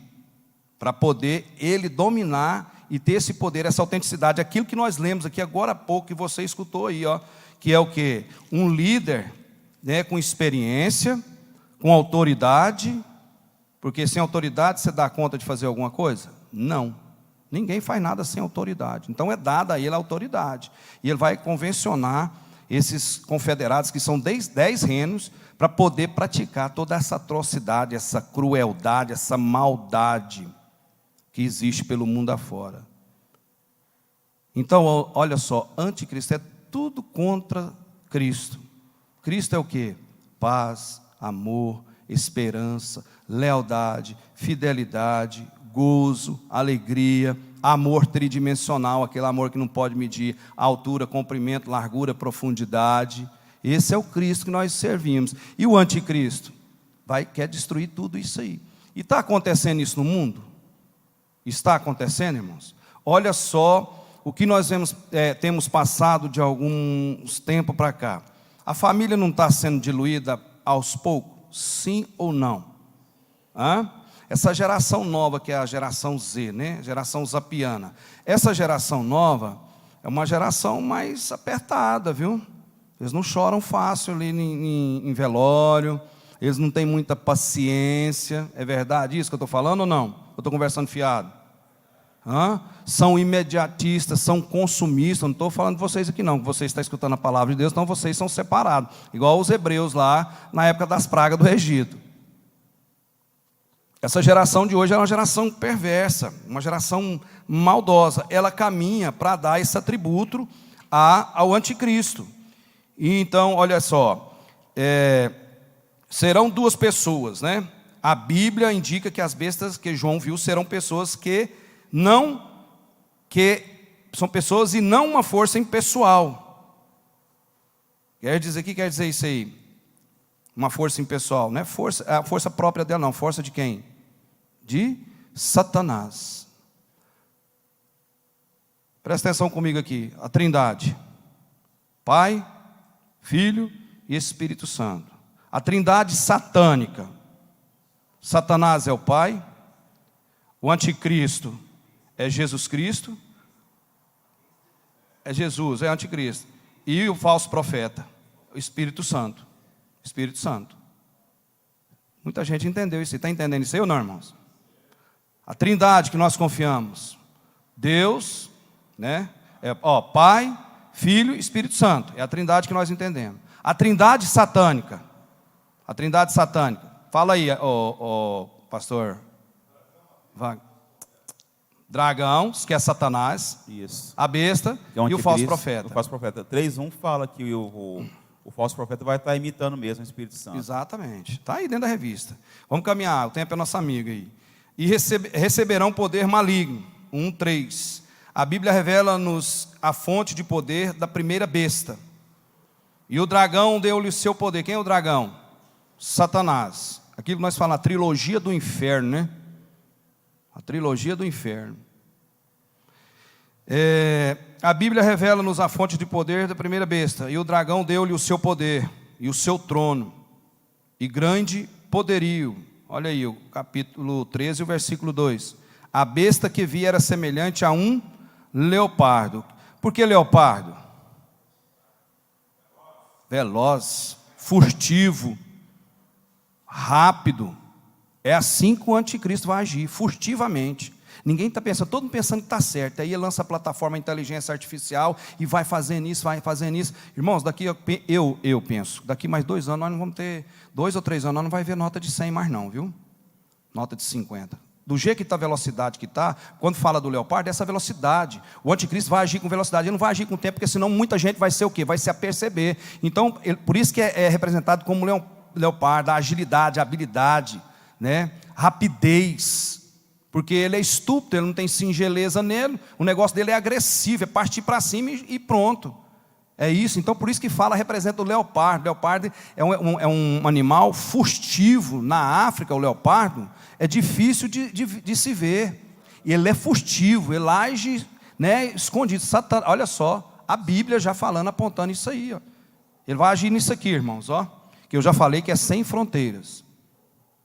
para poder ele dominar e ter esse poder, essa autenticidade. Aquilo que nós lemos aqui agora há pouco, que você escutou aí, ó, que é o quê? Um líder, né, com experiência, com autoridade, porque sem autoridade você dá conta de fazer alguma coisa? Não. Ninguém faz nada sem autoridade. Então é dada a ele a autoridade. E ele vai convencionar esses confederados, que são 10 reinos, para poder praticar toda essa atrocidade, essa crueldade, essa maldade que existe pelo mundo afora. Então, olha só, anticristo é tudo contra Cristo. Cristo é o quê? Paz, amor, esperança, lealdade, fidelidade, gozo, alegria, amor tridimensional, aquele amor que não pode medir altura, comprimento, largura, profundidade. Esse é o Cristo que nós servimos. E o anticristo quer destruir tudo isso aí. E está acontecendo isso no mundo? Está acontecendo, irmãos? Olha só o que nós temos passado de alguns tempos para cá. A família não está sendo diluída aos poucos? Sim ou não? Essa geração nova, que é a geração Z, né? Geração zapiana. Essa geração nova é uma geração mais apertada, viu? Eles não choram fácil ali em velório, eles não têm muita paciência. É verdade isso que eu estou falando ou não? Eu estou conversando fiado? São imediatistas, são consumistas. Não estou falando de vocês aqui não, que vocês estão escutando a palavra de Deus, então vocês são separados, igual os hebreus lá na época das pragas do Egito. Essa geração de hoje é uma geração perversa, uma geração maldosa. Ela caminha para dar esse atributo ao anticristo. E então, olha só, serão 2 pessoas, né? A Bíblia indica que as bestas que João viu serão pessoas que são pessoas e não uma força impessoal. Quer dizer isso aí? Uma força impessoal, não é a força própria dela, não. Força de quem? De Satanás. Presta atenção comigo aqui. A Trindade: Pai, Filho e Espírito Santo. A Trindade satânica. Satanás é o Pai, o anticristo é Jesus Cristo, é Jesus, é anticristo, e o falso profeta, o Espírito Santo. Espírito Santo. Muita gente entendeu isso. Está entendendo isso aí ou não, irmãos? A Trindade que nós confiamos, Deus, né? Pai, Filho e Espírito Santo. É a Trindade que nós entendemos. A Trindade satânica. A Trindade satânica. Fala aí, pastor Wagner. Dragão, que é Satanás, Isso. a besta Que é o e o falso anticristo, profeta. O falso profeta. 3:1 fala que o falso profeta vai estar imitando mesmo o Espírito Santo. Exatamente. Está aí dentro da revista. Vamos caminhar, o tempo é nossa amiga aí. E receberão poder maligno. 1:3. A Bíblia revela-nos a fonte de poder da primeira besta. E o dragão deu-lhe o seu poder. Quem é o dragão? Satanás. Aquilo que nós falamos, a trilogia do inferno, né? A trilogia do inferno. A Bíblia revela-nos a fonte de poder da primeira besta. E o dragão deu-lhe o seu poder e o seu trono e grande poderio. Olha aí, o capítulo 13, o versículo 2. A besta que vi era semelhante a um leopardo. Por que leopardo? Veloz, furtivo, rápido. É assim que o anticristo vai agir, furtivamente. Ninguém está pensando, todo mundo pensando que está certo. Aí ele lança a plataforma inteligência artificial e vai fazendo isso, vai fazendo isso. Irmãos, daqui eu penso, daqui mais 2 anos nós não vamos ter, 2 ou 3 anos, nós não vai ver nota de 100 mais não, viu? Nota de 50. Do jeito que está a velocidade que está, quando fala do leopardo, é essa velocidade. O anticristo vai agir com velocidade, ele não vai agir com tempo, porque senão muita gente vai ser o quê? Vai se aperceber. Então, por isso que é representado como leopardo, a agilidade, a habilidade, né? Rapidez. Porque ele é estúpido, ele não tem singeleza nele, o negócio dele é agressivo, é partir para cima e pronto. É isso, então por isso que fala, representa o leopardo. O leopardo é um animal furtivo. Na África, o leopardo é difícil de se ver. E ele é furtivo, ele age, né, escondido. Olha só, a Bíblia já falando, apontando isso aí. Ó. Ele vai agir nisso aqui, irmãos, ó, que eu já falei que é sem fronteiras,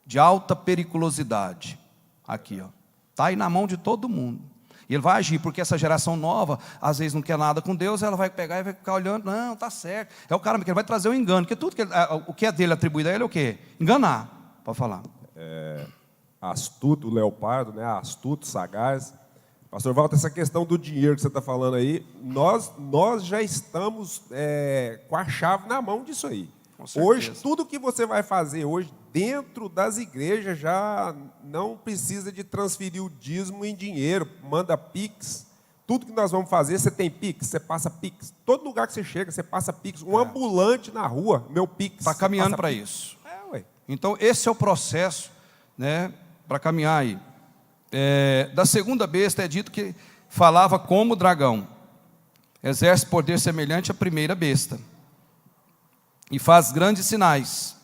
de alta periculosidade. Aqui, ó, está aí na mão de todo mundo. E ele vai agir, porque essa geração nova, às vezes não quer nada com Deus, ela vai pegar e vai ficar olhando, não, está certo. É o cara que ele vai trazer o engano, porque tudo o que é dele atribuído a ele é o quê? Enganar, pode falar. Astuto, o leopardo, né? Astuto, sagaz. Pastor Walter, essa questão do dinheiro que você está falando aí, nós já estamos com a chave na mão disso aí. Hoje, tudo que você vai fazer hoje dentro das igrejas já não precisa de transferir o dízimo em dinheiro, manda Pix. Tudo que nós vamos fazer, você tem Pix, você passa Pix. Todo lugar que você chega, você passa Pix. Um ambulante na rua, meu Pix. Está caminhando para isso. Ué. Então, esse é o processo, né, para caminhar aí. Da segunda besta é dito que falava como dragão. Exerce poder semelhante à primeira besta. E faz grandes sinais.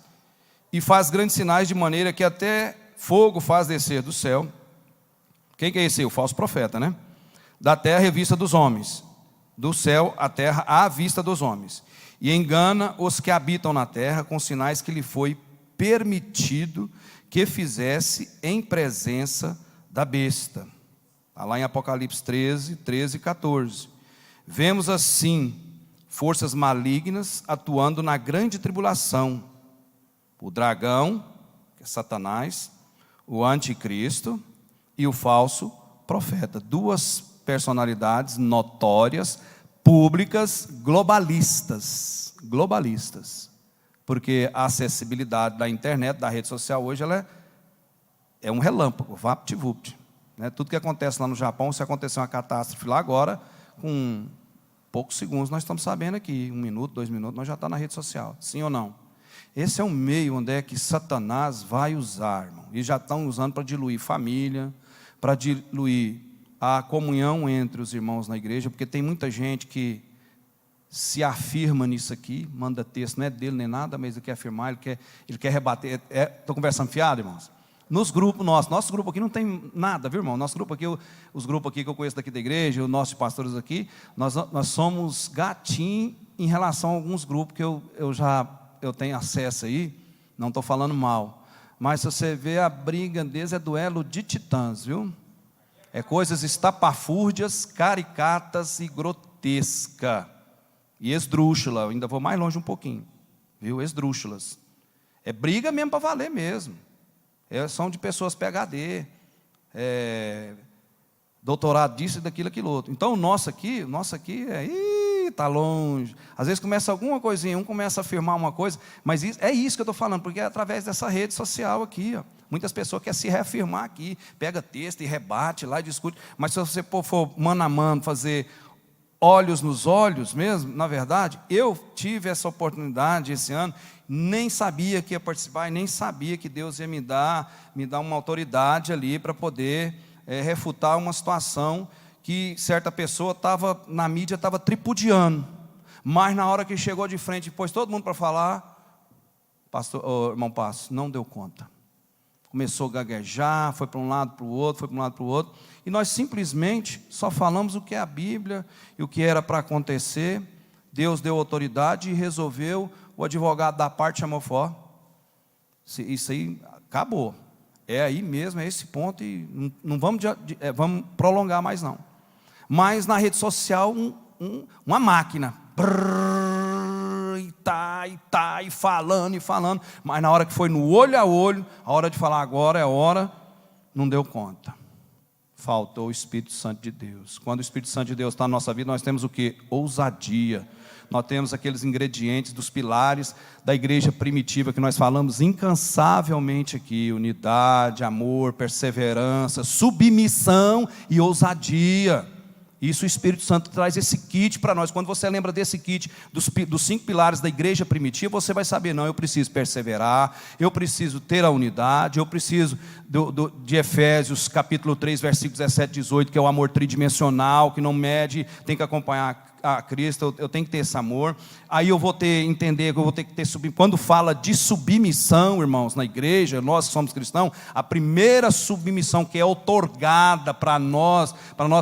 E faz grandes sinais de maneira que até fogo faz descer do céu. Quem que é esse? O falso profeta, né? Da terra à vista dos homens. Do céu à terra à vista dos homens. E engana os que habitam na terra com sinais que lhe foi permitido que fizesse em presença da besta. Está lá em Apocalipse 13, 13 e 14. Vemos assim forças malignas atuando na grande tribulação. O dragão, que é Satanás, o anticristo e o falso profeta. 2 personalidades notórias, públicas, globalistas. Globalistas. Porque a acessibilidade da internet, da rede social hoje, ela é um relâmpago, vapt-vupt. Né? Tudo que acontece lá no Japão, se acontecer uma catástrofe lá agora, com poucos segundos nós estamos sabendo aqui, 1 minuto, 2 minutos, nós já estamos na rede social, sim ou não? Esse é um meio onde é que Satanás vai usar, irmão, e já estão usando para diluir família, para diluir a comunhão entre os irmãos na igreja, porque tem muita gente que se afirma nisso aqui, manda texto, não é dele nem nada, mas ele quer afirmar, ele quer rebater. Estou conversando fiado, irmãos? Nos grupos nosso grupo aqui não tem nada, viu, irmão? Nosso grupo aqui, os grupos aqui que eu conheço daqui da igreja, os nossos pastores aqui, nós somos gatinhos em relação a alguns grupos que eu tenho acesso aí, não estou falando mal, mas se você vê a briga deles é duelo de titãs, viu? É coisas estapafúrdias, caricatas e grotesca. E esdrúxula, eu ainda vou mais longe um pouquinho, viu? Esdrúxulas. É briga mesmo para valer mesmo. São de pessoas PhD, doutorado disso e daquilo, aquilo outro. Então o nosso aqui está longe. Às vezes começa alguma coisinha, um começa a afirmar uma coisa, mas é isso que eu estou falando, porque é através dessa rede social aqui, ó. Muitas pessoas querem se reafirmar aqui, pega texto e rebate lá e discute, mas se você for mano a mano, fazer olhos nos olhos mesmo, na verdade, eu tive essa oportunidade esse ano, nem sabia que ia participar, e nem sabia que Deus ia me dar uma autoridade ali para poder refutar uma situação que certa pessoa estava, na mídia, estava tripudiando, mas na hora que chegou de frente e pôs todo mundo para falar, pastor, irmão Passo, não deu conta. Começou a gaguejar, foi para um lado, para o outro, foi para um lado, para o outro, e nós simplesmente só falamos o que é a Bíblia e o que era para acontecer. Deus deu autoridade e resolveu, o advogado da parte chamou fora. Isso aí acabou. É aí mesmo, é esse ponto, e não vamos prolongar mais não. Mas na rede social, uma máquina, e falando, mas na hora que foi no olho a olho, a hora de falar agora é a hora, não deu conta. Faltou o Espírito Santo de Deus. Quando o Espírito Santo de Deus está na nossa vida, nós temos o quê? Ousadia. Nós temos aqueles ingredientes dos pilares da igreja primitiva que nós falamos incansavelmente aqui: unidade, amor, perseverança, submissão e ousadia. Isso o Espírito Santo traz esse kit para nós. Quando você lembra desse kit dos 5 pilares da igreja primitiva, você vai saber, não, eu preciso perseverar, eu preciso ter a unidade, eu preciso de Efésios capítulo 3, versículos 17 e 18, que é o amor tridimensional, que não mede, tem que acompanhar a Cristo, eu tenho que ter esse amor. Aí eu vou entender que eu vou ter que ter quando fala de submissão, irmãos, na igreja, nós que somos cristãos, a primeira submissão que é outorgada para nós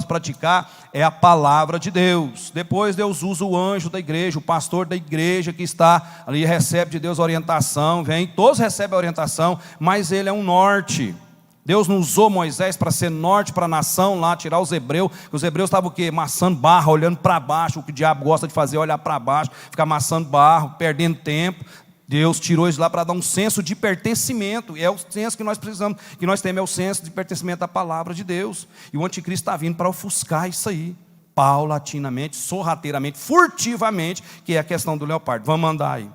praticar, é a palavra de Deus. Depois Deus usa o anjo da igreja, o pastor da igreja que está ali, recebe de Deus orientação, todos recebem a orientação, mas ele é um norte. Deus não usou Moisés para ser norte para a nação lá, tirar os hebreus. Os hebreus estavam o quê? Amassando barro, olhando para baixo. O que o diabo gosta de fazer é olhar para baixo, ficar amassando barro, perdendo tempo. Deus tirou isso lá para dar um senso de pertencimento. E é o senso que nós precisamos, que nós temos, é o senso de pertencimento à palavra de Deus. E o anticristo está vindo para ofuscar isso aí, paulatinamente, sorrateiramente, furtivamente, que é a questão do leopardo. Vamos andar aí.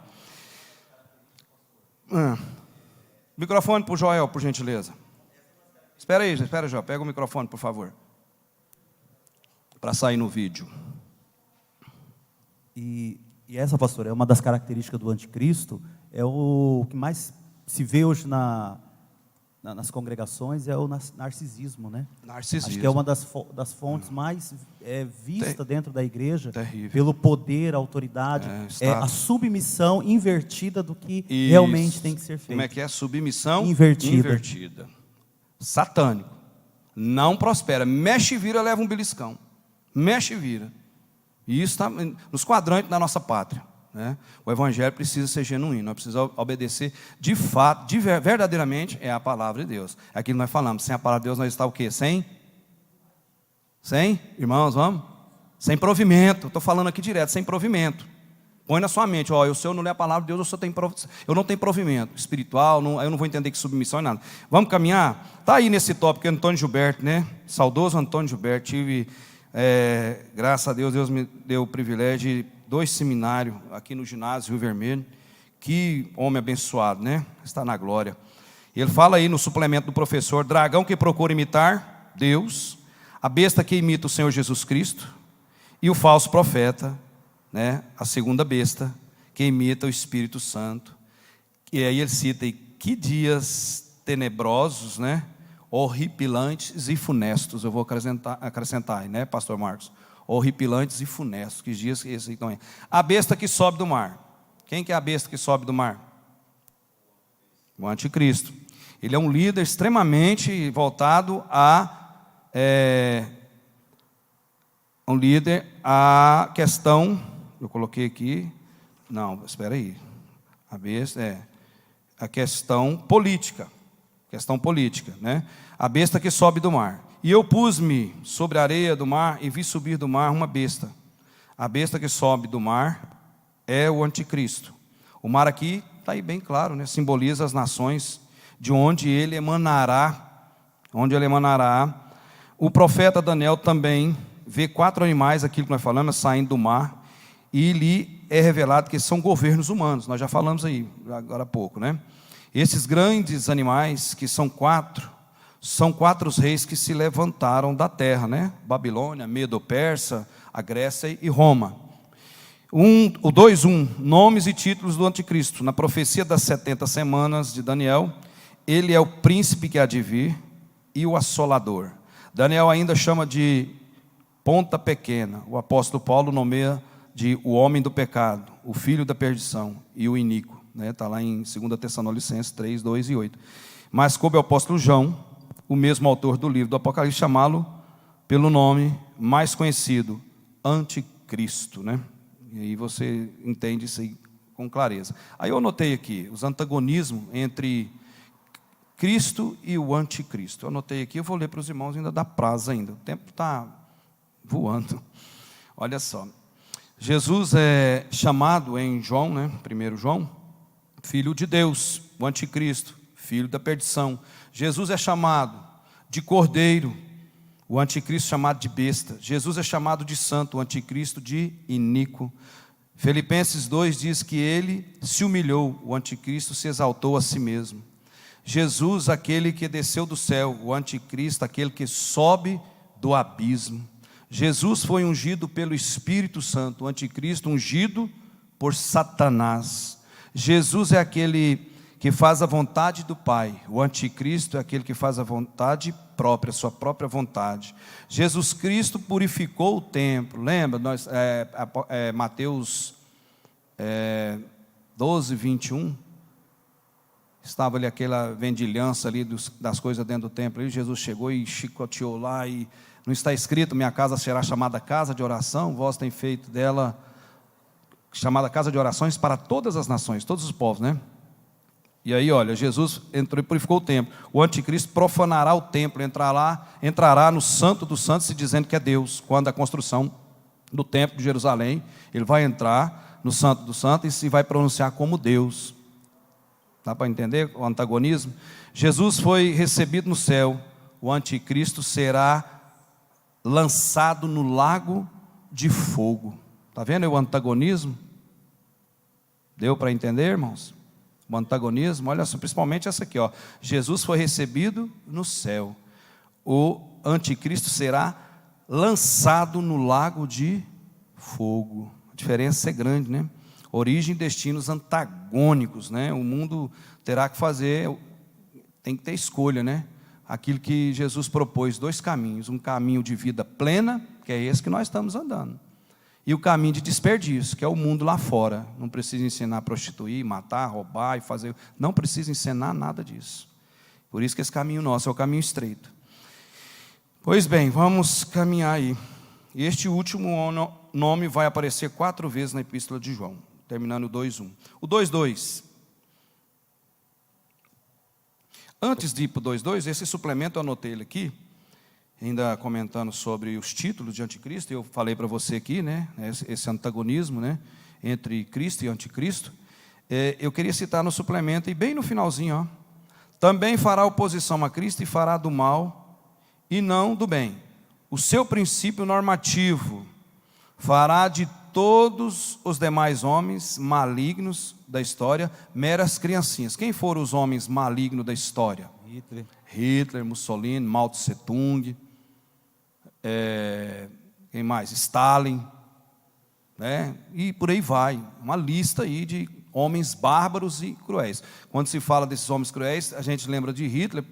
Microfone para o Joel, por gentileza. Espera aí, Joel, pega o microfone, por favor, para sair no vídeo. E essa, pastor, é uma das características do anticristo, é o que mais se vê hoje nas congregações, é o narcisismo, né? Narcisismo. Acho que é uma das fontes mais vista dentro da igreja, terrível, pelo poder, a autoridade, a submissão invertida do que realmente tem que ser feito. Como é que é? Submissão invertida. Satânico, não prospera, mexe e vira, leva um beliscão, mexe e vira, e isso está nos quadrantes da nossa pátria, né? O evangelho precisa ser genuíno, nós precisamos obedecer de fato, verdadeiramente é a palavra de Deus, é aquilo que nós falamos, sem a palavra de Deus nós estamos o quê? Sem, irmãos, vamos? Sem provimento, estou falando aqui direto, sem provimento. Põe na sua mente, se eu não ler a palavra de Deus, eu não tenho provimento espiritual, eu não vou entender que submissão é nada. Vamos caminhar? Está aí nesse tópico, Antônio Gilberto, né? Saudoso Antônio Gilberto, tive, graças a Deus me deu o privilégio de 2 seminários aqui no ginásio Rio Vermelho. Que homem abençoado, né? Está na glória. Ele fala aí no suplemento do professor: dragão que procura imitar Deus, a besta que imita o Senhor Jesus Cristo e o falso profeta, né? A segunda besta que imita o Espírito Santo. E aí ele cita aí, que dias tenebrosos, né? Horripilantes e funestos. Eu vou acrescentar aí, né, pastor Marcos? Horripilantes e funestos. Que dias esses aí também. A besta que sobe do mar. Quem que é a besta que sobe do mar? O anticristo. Ele é um líder extremamente voltado um líder à questão. Eu coloquei aqui, não, espera aí, a besta a questão política, né? A besta que sobe do mar. E eu pus-me sobre a areia do mar e vi subir do mar uma besta. A besta que sobe do mar é o anticristo. O mar aqui está aí bem claro, né? Simboliza as nações, de onde ele emanará. O profeta Daniel também vê 4 animais, aquilo que nós falamos, saindo do mar. e lhe é revelado que são governos humanos. Nós já falamos aí, agora há pouco, né? Esses grandes animais, que são quatro reis que se levantaram da terra, né? Babilônia, Medo-Persa, a Grécia e Roma. O 2:1, nomes e títulos do anticristo. Na profecia das 70 semanas de Daniel, ele é o príncipe que há de vir e o assolador. Daniel ainda chama de ponta pequena. O apóstolo Paulo nomeia de o homem do pecado, o filho da perdição e o iníquo. Está lá em 2 Tessalonicenses 3, 2 e 8. Mas coube ao apóstolo João, o mesmo autor do livro do Apocalipse, chamá-lo pelo nome mais conhecido, Anticristo, né? E aí você entende isso aí com clareza. Aí eu anotei aqui, os antagonismos entre Cristo e o Anticristo. Eu anotei aqui, eu vou ler para os irmãos, ainda dá prazo ainda. O tempo está voando. Olha só. Jesus é chamado em João, né? 1 João, filho de Deus, o Anticristo, filho da perdição. Jesus é chamado de cordeiro, o Anticristo chamado de besta. Jesus é chamado de santo, o Anticristo de iníquo. Filipenses 2 diz que ele se humilhou, o Anticristo se exaltou a si mesmo. Jesus, aquele que desceu do céu, o Anticristo, aquele que sobe do abismo. Jesus foi ungido pelo Espírito Santo, o Anticristo ungido por Satanás. Jesus é aquele que faz a vontade do Pai, o Anticristo é aquele que faz a vontade própria, a sua própria vontade. Jesus Cristo purificou o templo, lembra? Mateus 12, 21, estava ali aquela vendilhança ali das coisas dentro do templo, e Jesus chegou e chicoteou lá, e não está escrito, minha casa será chamada casa de oração, vós tem feito dela chamada casa de orações para todas as nações, todos os povos, né? E aí, olha, Jesus entrou e purificou o templo. O anticristo profanará o templo, entrará no santo dos santos, se dizendo que é Deus. Quando a construção do templo de Jerusalém, ele vai entrar no santo dos santos e se vai pronunciar como Deus. Dá para entender o antagonismo? Jesus foi recebido no céu, o anticristo será lançado no lago de fogo. Está vendo o antagonismo? Deu para entender, irmãos? O antagonismo, olha só, principalmente essa aqui, ó. Jesus foi recebido no céu, o anticristo será lançado no lago de fogo. A diferença é grande, né? Origem e destinos antagônicos, né? O mundo terá que fazer, tem que ter escolha, né? Aquilo que Jesus propôs, dois caminhos, um caminho de vida plena, que é esse que nós estamos andando, e o caminho de desperdício, que é o mundo lá fora. Não precisa ensinar a prostituir, matar, roubar e fazer, não precisa ensinar nada disso. Por isso que esse caminho nosso é o caminho estreito. Pois bem, vamos caminhar aí. Este último nome vai aparecer 4 vezes na epístola de João, terminando o 2:1. O 2:2. Antes de ir para o 2:2, esse suplemento eu anotei ele aqui, ainda comentando sobre os títulos de anticristo. Eu falei para você aqui, né, esse antagonismo, né, entre Cristo e anticristo. Eu queria citar no suplemento, e bem no finalzinho, ó, também fará oposição a Cristo e fará do mal e não do bem. O seu princípio normativo fará de todos os demais homens malignos da história meras criancinhas. Quem foram os homens malignos da história? Hitler, Mussolini, Mao Tse Tung, quem mais? Stalin, né? E por aí vai, uma lista aí de homens bárbaros e cruéis. Quando se fala desses homens cruéis, a gente lembra de Hitler,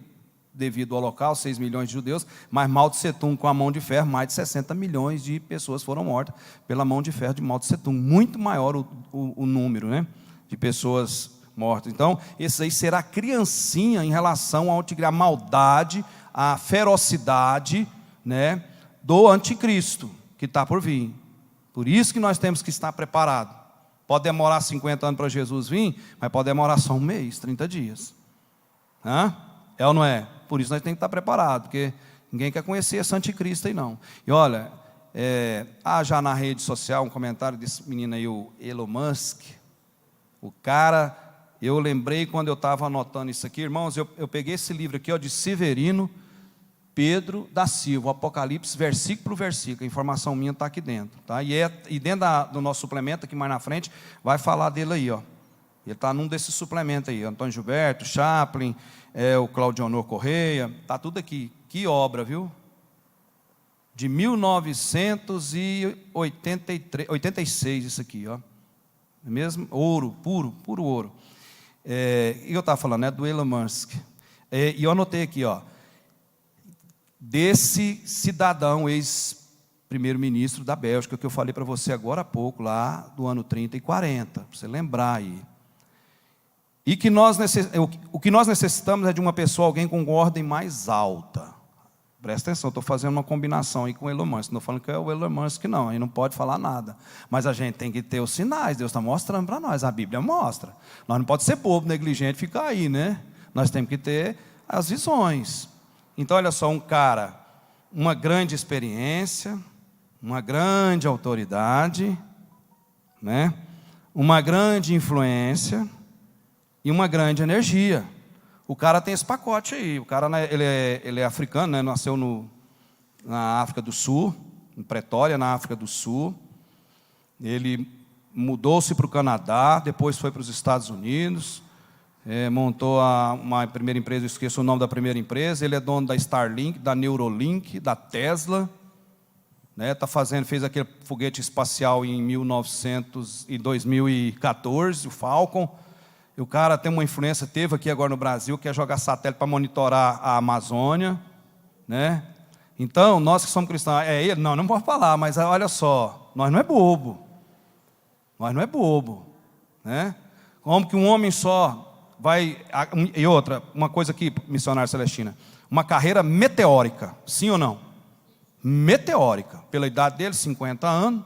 devido ao Holocausto, 6 milhões de judeus, mas Mao Tse Tung, com a mão de ferro, mais de 60 milhões de pessoas foram mortas pela mão de ferro de Mao Tse Tung, muito maior o número, né, de pessoas mortas. Então, esse aí será criancinha em relação à maldade, à ferocidade, né, do anticristo, que está por vir. Por isso que nós temos que estar preparados. Pode demorar 50 anos para Jesus vir, mas pode demorar só 1 mês, 30 dias. É ou não é? Por isso nós temos que estar preparados, porque ninguém quer conhecer esse anticristo aí não. E olha, há já na rede social um comentário desse menino aí, o Elon Musk. O cara, eu lembrei quando eu estava anotando isso aqui, irmãos, eu peguei esse livro aqui, ó, de Severino, Pedro da Silva, o Apocalipse, versículo por versículo. A informação minha está aqui dentro. Tá? E dentro do nosso suplemento, aqui mais na frente, vai falar dele aí. Ó. Ele está num desses suplementos aí. Antônio Gilberto, Chaplin, o Claudionor Correia. Está tudo aqui. Que obra, viu? De 1986, isso aqui. Ó. Mesmo ouro, puro ouro. E eu estava falando, né, do Elon Musk. E eu anotei aqui, ó. Desse cidadão, ex-primeiro-ministro da Bélgica, que eu falei para você agora há pouco, lá do ano 30 e 40, para você lembrar aí. E que o que nós necessitamos é de uma pessoa, alguém com ordem mais alta. Presta atenção, estou fazendo uma combinação aí com o Elon Musk. Não estou falando que é o Elon Musk, não, aí não pode falar nada. Mas a gente tem que ter os sinais, Deus está mostrando para nós, a Bíblia mostra. Nós não podemos ser bobo, negligente, ficar aí, né? Nós temos que ter as visões. Então, olha só, um cara, uma grande experiência, uma grande autoridade, né? Uma grande influência e uma grande energia. O cara tem esse pacote aí. O cara, ele é africano, né? Nasceu na África do Sul, em Pretória, na África do Sul. Ele mudou-se para o Canadá, depois foi para os Estados Unidos. Montou uma primeira empresa, eu esqueço o nome da primeira empresa. Ele é dono da Starlink, da Neuralink, da Tesla, né? Fez aquele foguete espacial em 2014, o Falcon. E o cara tem uma influência, teve aqui agora no Brasil, quer jogar satélite para monitorar a Amazônia, né? Então, nós que somos cristãos, ele? Não posso falar, mas olha só, nós não é bobo. Nós não é bobo, né? Como que um homem só vai... E outra, uma coisa aqui, missionária Celestina, uma carreira meteórica, sim ou não? Meteórica, pela idade dele, 50 anos.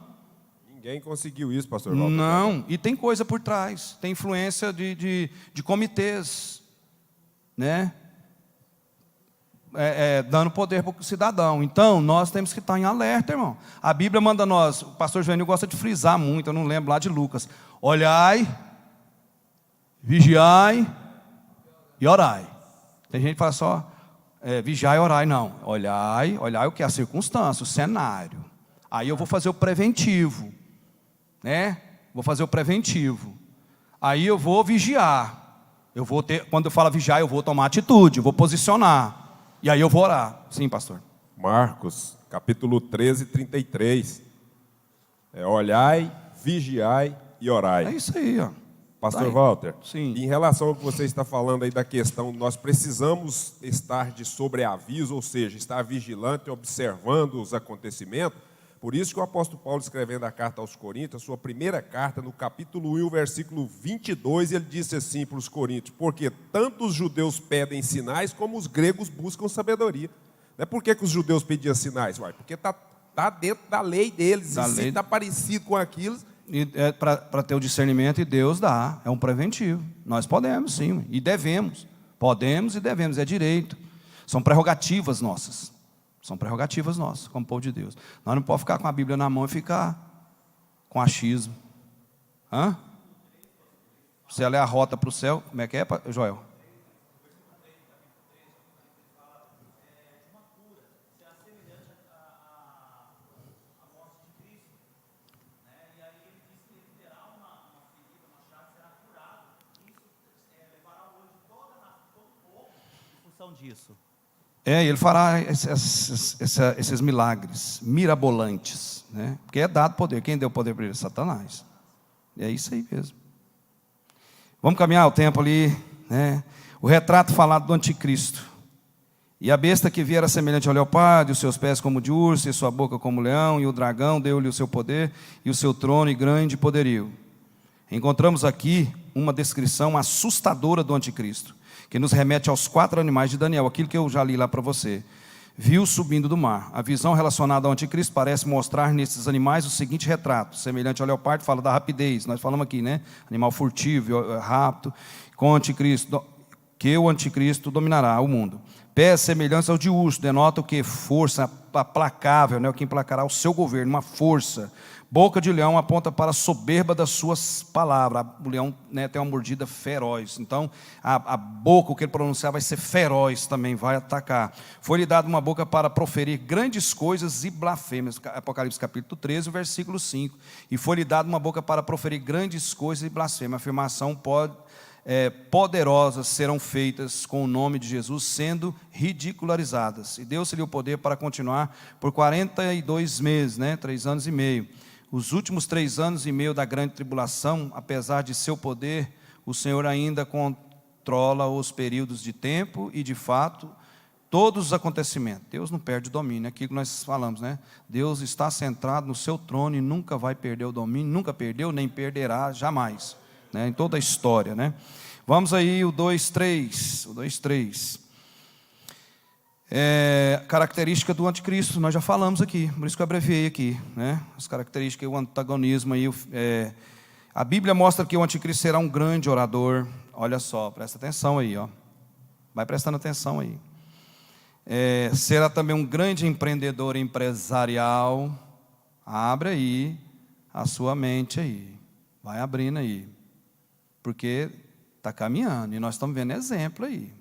Ninguém conseguiu isso, pastor Walter. Não, e tem coisa por trás, tem influência de comitês, né? Dando poder para o cidadão. Então, nós temos que estar em alerta, irmão. A Bíblia manda nós, o pastor Joanil gosta de frisar muito, eu não lembro lá de Lucas. Olhai, vigiai e orai. Tem gente que fala só, vigiai e orai. Não, olhai o que é a circunstância, o cenário. Aí eu vou fazer o preventivo, né? Vou fazer o preventivo. Aí eu vou vigiar. Quando eu falo vigiar, eu vou tomar atitude, eu vou posicionar. E aí eu vou orar. Sim, pastor. Marcos, capítulo 13, 33. Olhai, vigiai e orai. É isso aí, ó. Pastor Walter, sim. Em relação ao que você está falando aí da questão, nós precisamos estar de sobreaviso, ou seja, estar vigilante, observando os acontecimentos. Por isso que o apóstolo Paulo, escrevendo a carta aos Coríntios, a sua primeira carta, no capítulo 1, versículo 22, ele disse assim para os Coríntios: porque tanto os judeus pedem sinais, como os gregos buscam sabedoria. Não é por que os judeus pediam sinais? Porque está dentro da lei deles, e se está parecido com aquilo. Para ter o discernimento, e Deus dá, é um preventivo. Nós podemos, sim, e devemos. Podemos e devemos, é direito. São prerrogativas nossas. São prerrogativas nossas, como povo de Deus. Nós não podemos ficar com a Bíblia na mão e ficar com achismo. Se ela é a rota para o céu, como é que é, Joel? Disso. Ele fará esses milagres mirabolantes, né? Porque é dado poder. Quem deu poder para ele? Satanás. E é isso aí mesmo. Vamos caminhar o tempo ali, né? O retrato falado do anticristo. E a besta que viera semelhante ao leopardo, e os seus pés como de urso, e sua boca como leão, e o dragão deu-lhe o seu poder, e o seu trono e grande poderio. Encontramos aqui uma descrição assustadora do anticristo, que nos remete aos 4 animais de Daniel, aquilo que eu já li lá para você. Viu subindo do mar. A visão relacionada ao anticristo parece mostrar nesses animais o seguinte retrato. Semelhante ao leopardo, fala da rapidez. Nós falamos aqui, né? Animal furtivo, rápido. Com o anticristo, que o anticristo dominará o mundo. Pés semelhantes ao de urso, denota o que? Força, aplacável, né? O que implacará o seu governo, uma força. Boca de leão aponta para a soberba das suas palavras. O leão, né, tem uma mordida feroz. Então, a boca, o que ele pronunciar, vai ser feroz também, vai atacar. Foi-lhe dada uma boca para proferir grandes coisas e blasfêmias. Apocalipse capítulo 13, versículo 5. E foi-lhe dada uma boca para proferir grandes coisas e blasfêmias. Afirmação poderosas serão feitas com o nome de Jesus, sendo ridicularizadas. E deu-se-lhe o poder para continuar por 42 meses, né, 3 anos e meio. Os últimos 3 anos e meio da grande tribulação, apesar de seu poder, o Senhor ainda controla os períodos de tempo e, de fato, todos os acontecimentos. Deus não perde o domínio, é aquilo que nós falamos, né? Deus está centrado no seu trono e nunca vai perder o domínio, nunca perdeu, nem perderá, jamais, né? Em toda a história, né? Vamos aí, o 2:3. O 2:3. Característica do anticristo, nós já falamos aqui, por isso que eu abreviei aqui, né? As características, o antagonismo aí, a Bíblia mostra que o anticristo será um grande orador. Olha só, presta atenção aí, ó. Vai prestando atenção aí. Será também um grande empreendedor empresarial. Abre aí a sua mente aí, vai abrindo aí, porque está caminhando e nós estamos vendo exemplo aí.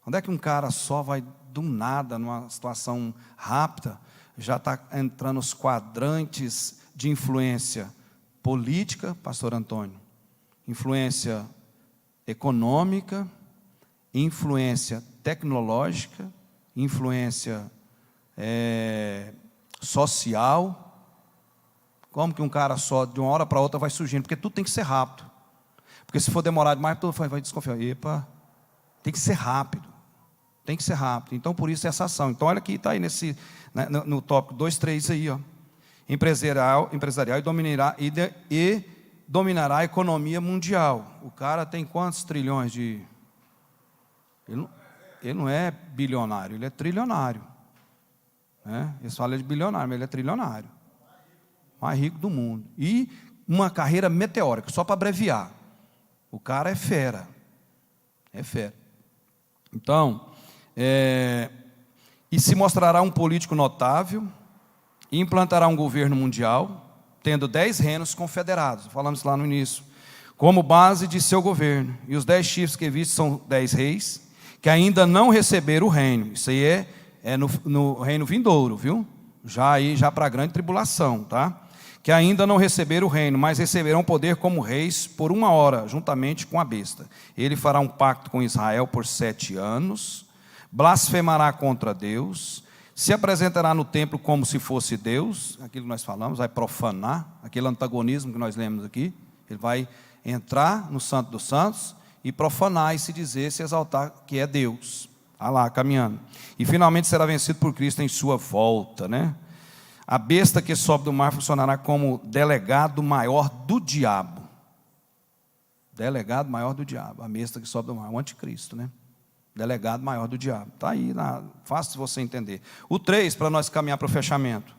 Onde é que um cara só vai do nada, numa situação rápida, já está entrando os quadrantes de influência política, pastor Antônio, influência econômica, influência tecnológica, influência social. Como que um cara só, de uma hora para outra, vai surgindo? Porque tudo tem que ser rápido. Porque se for demorar demais, todo vai desconfiar. Epa, tem que ser rápido. Tem que ser rápido. Então, por isso, essa ação. Então, olha aqui, está aí no tópico 2:3 aí, ó. Empresarial e dominará a economia mundial. O cara tem quantos trilhões de... Ele não é bilionário, ele é trilionário, né? Eles falam de bilionário, mas ele é trilionário. Mais rico do mundo. E uma carreira meteórica, só para abreviar. O cara é fera. É fera. Então, e se mostrará um político notável, e implantará um governo mundial, tendo 10 reinos confederados, falamos lá no início, como base de seu governo. E os 10 chifres que vistes são 10 reis, que ainda não receberam o reino. Isso aí é no reino vindouro, viu? Já para a grande tribulação, tá? Que ainda não receberam o reino, mas receberão poder como reis por 1 hora, juntamente com a besta. Ele fará um pacto com Israel por 7 anos, blasfemará contra Deus, se apresentará no templo como se fosse Deus, aquilo que nós falamos, vai profanar, aquele antagonismo que nós lemos aqui. Ele vai entrar no Santo dos Santos e profanar e se dizer, se exaltar que é Deus. Está lá, caminhando. E finalmente será vencido por Cristo em sua volta, né? A besta que sobe do mar funcionará como delegado maior do diabo. Delegado maior do diabo. A besta que sobe do mar, o anticristo, né? Delegado maior do diabo. Está aí, fácil de você entender. O 3, para nós caminhar para o fechamento.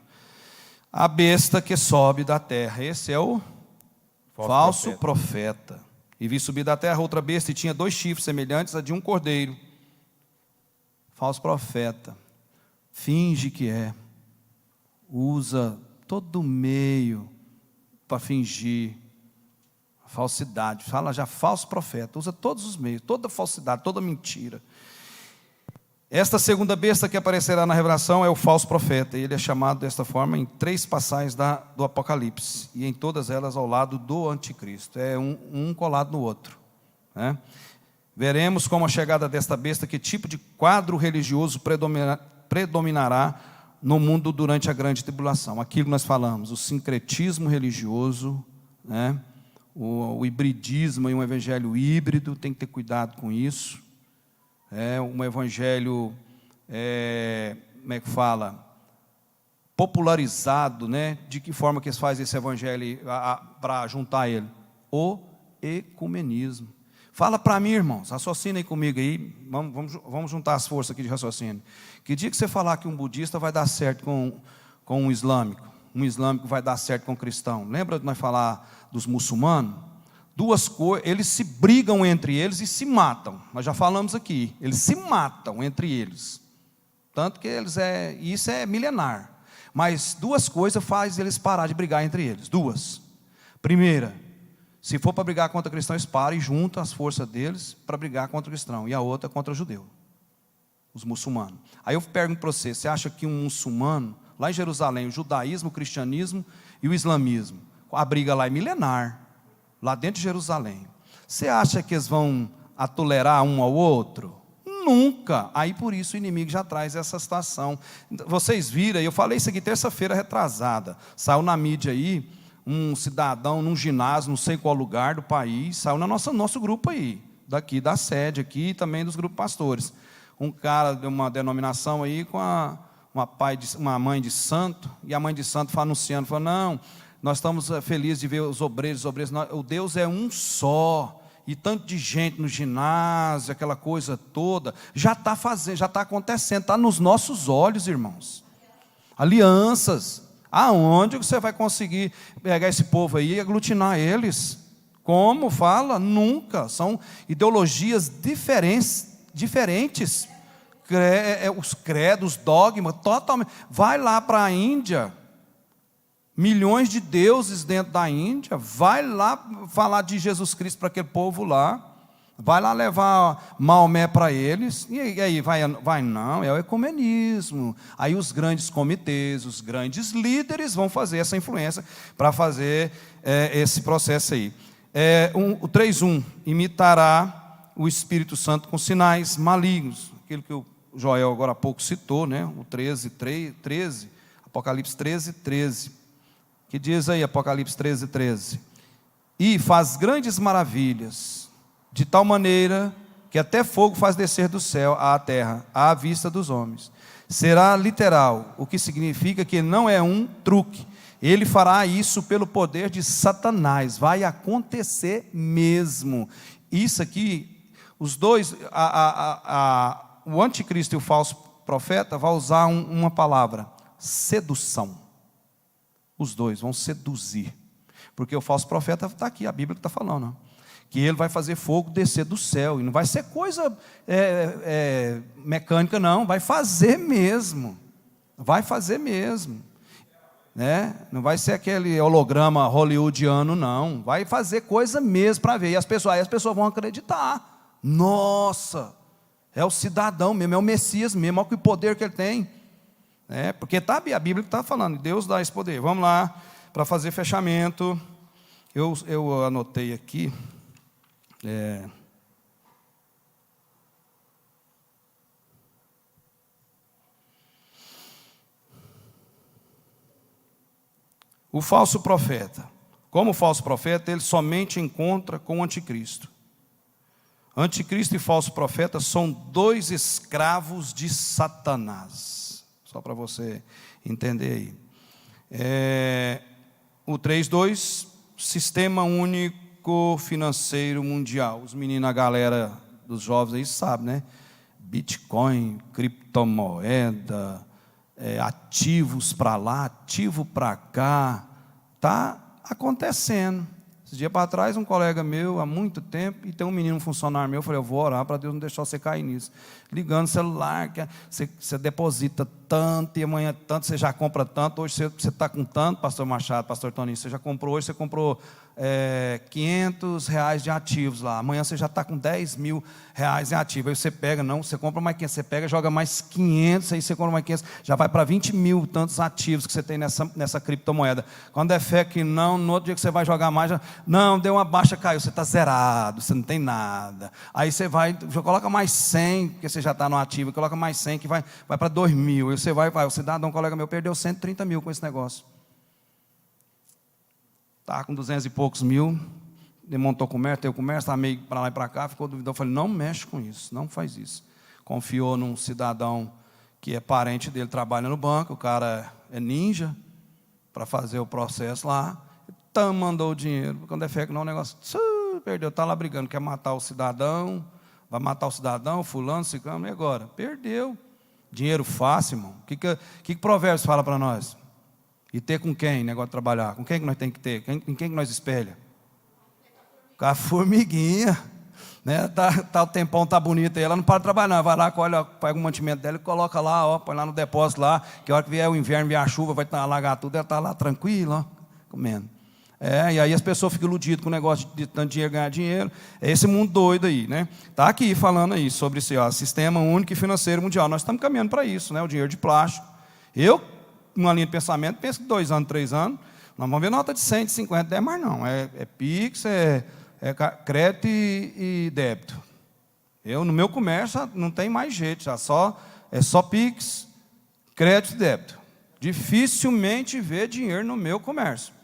A besta que sobe da terra. Esse é o falso profeta. E vi subir da terra outra besta e tinha 2 chifres semelhantes a de um cordeiro. Falso profeta. Finge que é. Usa todo meio para fingir falsidade. Fala já falso profeta. Usa todos os meios, toda falsidade, toda mentira. Esta segunda besta que aparecerá na revelação é o falso profeta. Ele é chamado desta forma em 3 passagens do Apocalipse. E em todas elas ao lado do anticristo. É um colado no outro, né? Veremos como a chegada desta besta, que tipo de quadro religioso predominará no mundo durante a grande tribulação. Aquilo que nós falamos, o sincretismo religioso, né? O hibridismo e um evangelho híbrido, tem que ter cuidado com isso. Um evangelho, como é que fala? Popularizado, né? De que forma que eles fazem esse evangelho para juntar ele? O ecumenismo. Fala para mim, irmãos, raciocina aí comigo aí, vamos juntar as forças aqui de raciocínio. Que dia que você falar que um budista vai dar certo com um islâmico vai dar certo com um cristão? Lembra de nós falar dos muçulmanos? duas coisas, eles se brigam entre eles e se matam. Nós já falamos aqui, eles se matam entre eles. Tanto que isso é milenar. Mas duas coisas fazem eles parar de brigar entre eles. Duas. Primeira, se for para brigar contra cristão, eles param e juntam as forças deles para brigar contra o cristão. E a outra contra o judeu, os muçulmanos. Aí eu pergunto para você acha que um muçulmano, lá em Jerusalém, o judaísmo, o cristianismo e o islamismo, a briga lá é milenar, lá dentro de Jerusalém. Você acha que eles vão tolerar um ao outro? Nunca. Aí por isso o inimigo já traz essa situação. Vocês viram, eu falei isso aqui terça-feira retrasada, saiu na mídia aí, um cidadão num ginásio, não sei qual lugar do país, saiu no nosso grupo aí, daqui da sede aqui, e também dos grupos pastores. Um cara de uma denominação aí com uma mãe de santo, e a mãe de santo anunciando, falou, não, nós estamos felizes de ver os obreiros, o Deus é um só, e tanto de gente no ginásio, aquela coisa toda, já está fazendo, já está acontecendo, está nos nossos olhos, irmãos. Alianças, aonde você vai conseguir pegar esse povo aí e aglutinar eles? Como fala? Nunca, são ideologias diferentes, os credos, dogmas, totalmente. Vai lá para a Índia, milhões de deuses dentro da Índia, vai lá falar de Jesus Cristo para aquele povo lá, vai lá levar Maomé para eles, e aí vai não, é o ecumenismo. Aí os grandes comitês, os grandes líderes vão fazer essa influência para fazer esse processo aí. O 3:1, imitará o Espírito Santo com sinais malignos, aquilo que o Joel agora há pouco citou, né? O 13, Apocalipse 13, que diz aí, Apocalipse 13. E faz grandes maravilhas, de tal maneira que até fogo faz descer do céu à terra, à vista dos homens. Será literal, o que significa que não é um truque. Ele fará isso pelo poder de Satanás, vai acontecer mesmo. Isso aqui, os dois, o anticristo e o falso profeta vão usar uma palavra, sedução. Os dois vão seduzir, porque o falso profeta está aqui, a Bíblia que está falando, que ele vai fazer fogo descer do céu, e não vai ser coisa mecânica não, vai fazer mesmo, né? Não vai ser aquele holograma hollywoodiano não, vai fazer coisa mesmo para ver, e as pessoas vão acreditar, nossa, é o cidadão mesmo, é o Messias mesmo, olha que poder que ele tem. Porque a Bíblia está falando, Deus dá esse poder. Vamos lá, para fazer fechamento. Eu anotei aqui. O falso profeta. Como falso profeta, ele somente encontra com o anticristo. Anticristo e falso profeta são dois escravos de Satanás. Só para você entender aí. O 3:2, Sistema Único Financeiro Mundial. Os meninos, a galera dos jovens aí sabem, né? Bitcoin, criptomoeda, ativos para lá, ativo para cá. Está acontecendo. Esse dia para trás, um colega meu, há muito tempo, e tem um menino, um funcionário meu, eu falei, eu vou orar para Deus não deixar você cair nisso. Ligando o celular, que você deposita tanto, e amanhã tanto, você já compra tanto, hoje você está com tanto, pastor Machado, pastor Toninho, você já comprou, hoje você comprou R$500 de ativos lá, amanhã você já está com R$10.000 em ativos, aí você pega, não, você compra mais 500, você pega, joga mais 500, aí você compra mais 500, já vai para 20.000 tantos ativos que você tem nessa criptomoeda. Quando é fé que não, no outro dia que você vai jogar mais, não, deu uma baixa, caiu, você está zerado, você não tem nada. Aí você vai, já coloca mais 100, porque você já está no ativo, coloca mais 100, que vai para 2.000, aí você vai, o cidadão, um colega meu, perdeu 130 mil com esse negócio. Estava com 200 e poucos mil, montou comércio, teve comércio, estava meio para lá e para cá, ficou duvidando. Eu falei, não mexe com isso, não faz isso. Confiou num cidadão que é parente dele, trabalha no banco, o cara é ninja, para fazer o processo lá, então mandou o dinheiro. Quando é fé que não, o negócio, perdeu, está lá brigando, quer matar o cidadão, vai matar o cidadão, fulano, ciclano, e agora? Perdeu. Dinheiro fácil, irmão. O que Provérbios fala para nós? E ter com quem, negócio de trabalhar? Com quem que nós temos que ter? Em quem que nós espelha? Com a formiguinha. Né? O tempão tá bonito aí, ela não para de trabalhar, não. Vai lá, olha, pega o mantimento dela e coloca lá, ó, põe lá no depósito lá, que a hora que vier o inverno, vier a chuva, vai alagar tudo, ela está lá tranquila, ó, comendo. E aí as pessoas ficam iludidas com o negócio de tanto dinheiro, ganhar dinheiro. É esse mundo doido aí, né? Está aqui falando aí sobre esse Sistema Único e Financeiro Mundial. Nós estamos caminhando para isso, né? O dinheiro de plástico. Eu, numa linha de pensamento, penso que 2 anos, 3 anos, nós vamos ver nota de 100, de 50, 10, mas não. É Pix, é crédito e débito. No meu comércio, não tem mais jeito, já é só Pix, crédito e débito. Dificilmente vê dinheiro no meu comércio.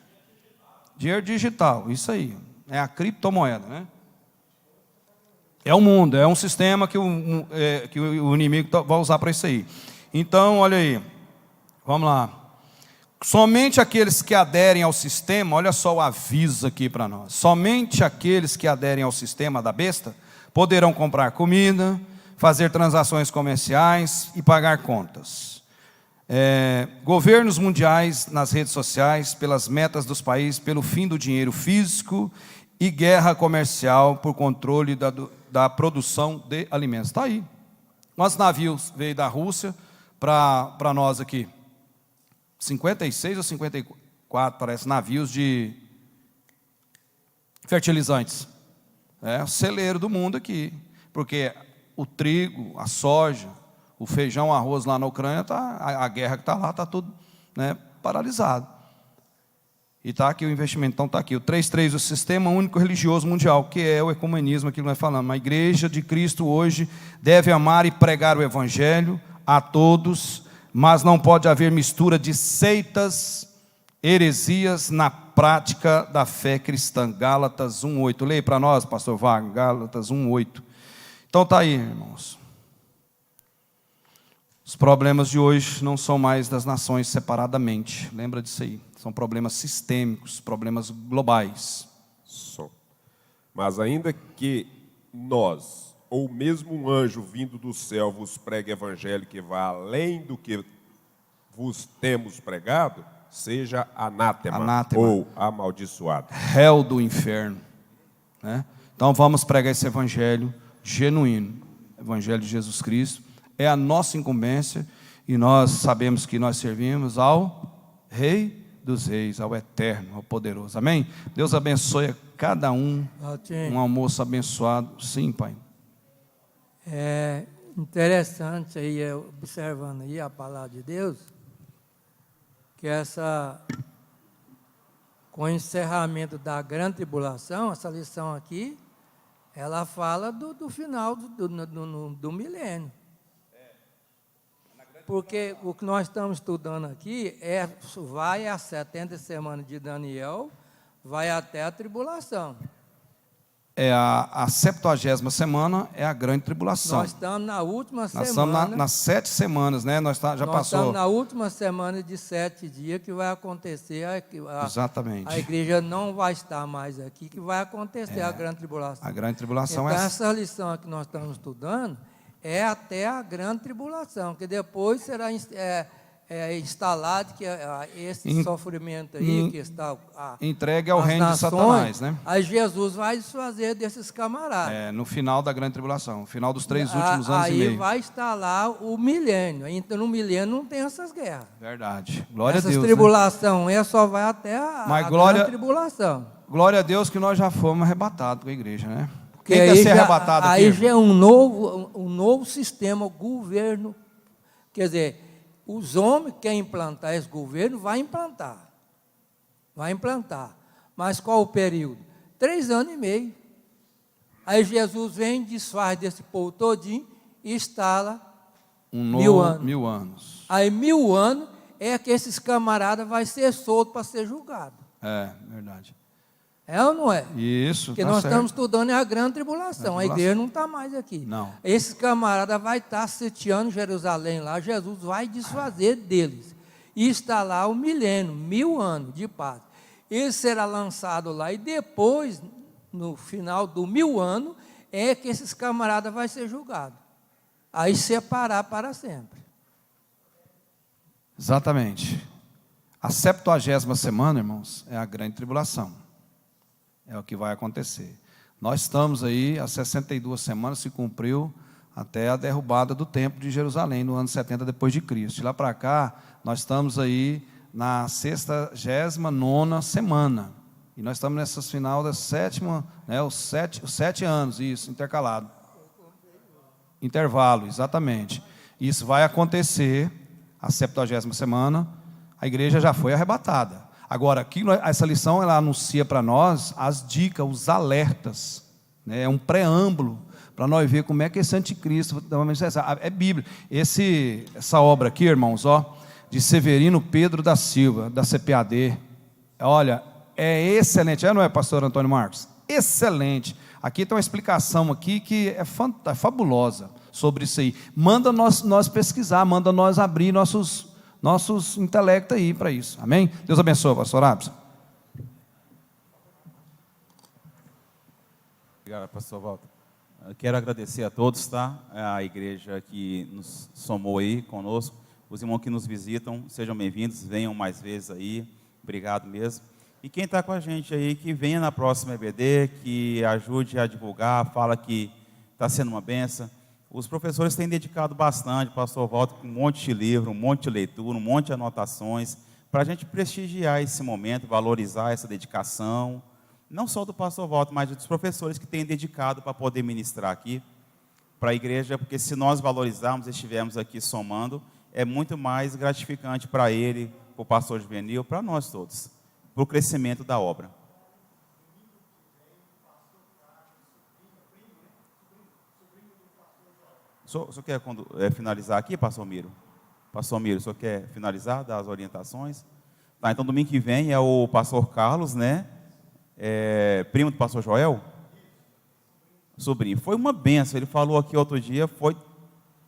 Dinheiro digital, isso aí. É a criptomoeda, né? É o mundo, é um sistema que o inimigo vai usar para isso aí. Então, olha aí. Vamos lá. Somente aqueles que aderem ao sistema, olha só o aviso aqui para nós. Somente aqueles que aderem ao sistema da besta poderão comprar comida, fazer transações comerciais e pagar contas. Governos mundiais nas redes sociais, pelas metas dos países, pelo fim do dinheiro físico e guerra comercial por controle da produção de alimentos. Está aí. Nosso navio veio da Rússia para nós aqui. 56 ou 54, parece, navios de fertilizantes. O celeiro do mundo aqui. Porque o trigo, a soja, o feijão, o arroz lá na Ucrânia, a guerra que está lá, está tudo, né, paralisado. E está aqui o investimento, então está aqui. O 3.3, o Sistema Único Religioso Mundial, que é o ecumenismo, aquilo que nós falamos. A Igreja de Cristo hoje deve amar e pregar o Evangelho a todos, mas não pode haver mistura de seitas, heresias na prática da fé cristã. Gálatas 1:8. Leia para nós, pastor Wagner, Gálatas 1:8. Então está aí, irmãos. Os problemas de hoje não são mais das nações separadamente. Lembra disso aí. São problemas sistêmicos, problemas globais. Mas ainda que nós, ou mesmo um anjo vindo do céu, vos pregue evangelho que vá além do que vos temos pregado, seja anátema. Ou amaldiçoado. Réu do inferno. Né? Então vamos pregar esse evangelho genuíno. Evangelho de Jesus Cristo. É a nossa incumbência, e nós sabemos que nós servimos ao Rei dos Reis, ao Eterno, ao Poderoso. Amém? Deus abençoe a cada um. Um almoço abençoado. Sim, Pai. É interessante aí, observando aí a palavra de Deus, que com o encerramento da grande tribulação, essa lição aqui, ela fala do final do milênio. Porque o que nós estamos estudando aqui vai às 70 semanas de Daniel, vai até a tribulação. A 70ª semana é a grande tribulação. Nós estamos na última semana. Nós estamos nas 7 semanas, né? Nós estamos na última semana de 7 dias que vai acontecer. Exatamente. A igreja não vai estar mais aqui, que vai acontecer a grande tribulação. A grande tribulação então, essa lição que nós estamos estudando é até a grande tribulação, que depois será instalado que esse sofrimento aí, que está entregue ao reino de Satanás, né? Aí Jesus vai desfazer desses camaradas. No final da grande tribulação, no final dos 3 últimos anos e meio. Aí vai instalar o milênio. Então, no milênio não tem essas guerras. Verdade. Glória a Deus. Essa tribulação, só vai até a grande tribulação. Glória a Deus que nós já fomos arrebatados com a igreja, né? Quem quer ser arrebatado aqui? Aí já é um novo sistema, governo. Quer dizer, os homens que querem implantar esse governo, vai implantar. Mas qual o período? 3 anos e meio. Aí Jesus vem, desfaz desse povo todinho e instala 1000 anos. 1000 anos. Aí 1000 anos é que esses camaradas vão ser soltos para ser julgados. Verdade. É ou não é? Isso, porque nós estamos estudando a grande tribulação. A igreja não está mais aqui. Não. Esses camaradas vão estar sitiando Jerusalém lá. Jesus vai desfazer deles. E instalar o milênio, 1000 anos de paz. Ele será lançado lá. E depois, no final do 1000 anos, é que esses camaradas vão ser julgados. Aí separar para sempre. Exatamente. A 70ª semana, irmãos, é a grande tribulação. É o que vai acontecer. Nós estamos aí, há 62 semanas se cumpriu até a derrubada do Templo de Jerusalém, no ano 70 depois de Cristo. De lá para cá, nós estamos aí na 69ª semana. E nós estamos nessa final da sétima, né, os 7 anos, isso, intercalado. Intervalo, exatamente. Isso vai acontecer, a 70ª semana, a igreja já foi arrebatada. Agora, aqui, essa lição, ela anuncia para nós as dicas, os alertas, né, é um preâmbulo, para nós ver como é que esse anticristo, é Bíblia. Essa obra aqui, irmãos, ó, de Severino Pedro da Silva, da CPAD, olha, é excelente, não é, pastor Antônio Marcos? Excelente. Aqui tem uma explicação aqui que é fabulosa sobre isso aí. Manda nós pesquisar, manda nós abrir nossos intelectos aí para isso. Amém? Deus abençoe, pastor Abson. Obrigado, pastor Walter. Eu quero agradecer a todos, tá? A igreja que nos somou aí conosco, os irmãos que nos visitam, sejam bem-vindos, venham mais vezes aí, obrigado mesmo. E quem está com a gente aí, que venha na próxima EBD, que ajude a divulgar, fala que está sendo uma benção. Os professores têm dedicado bastante, o pastor Walter, com um monte de livro, um monte de leitura, um monte de anotações, para a gente prestigiar esse momento, valorizar essa dedicação, não só do pastor Walter, mas dos professores que têm dedicado para poder ministrar aqui para a igreja, porque se nós valorizarmos e estivermos aqui somando, é muito mais gratificante para ele, para o pastor Juvenil, para nós todos, para o crescimento da obra. O senhor quer finalizar aqui, pastor Miro? Pastor Miro, o senhor quer finalizar, dar as orientações? Tá, então domingo que vem é o pastor Carlos, né? Primo do pastor Joel? Sobrinho. Foi uma benção, ele falou aqui outro dia, foi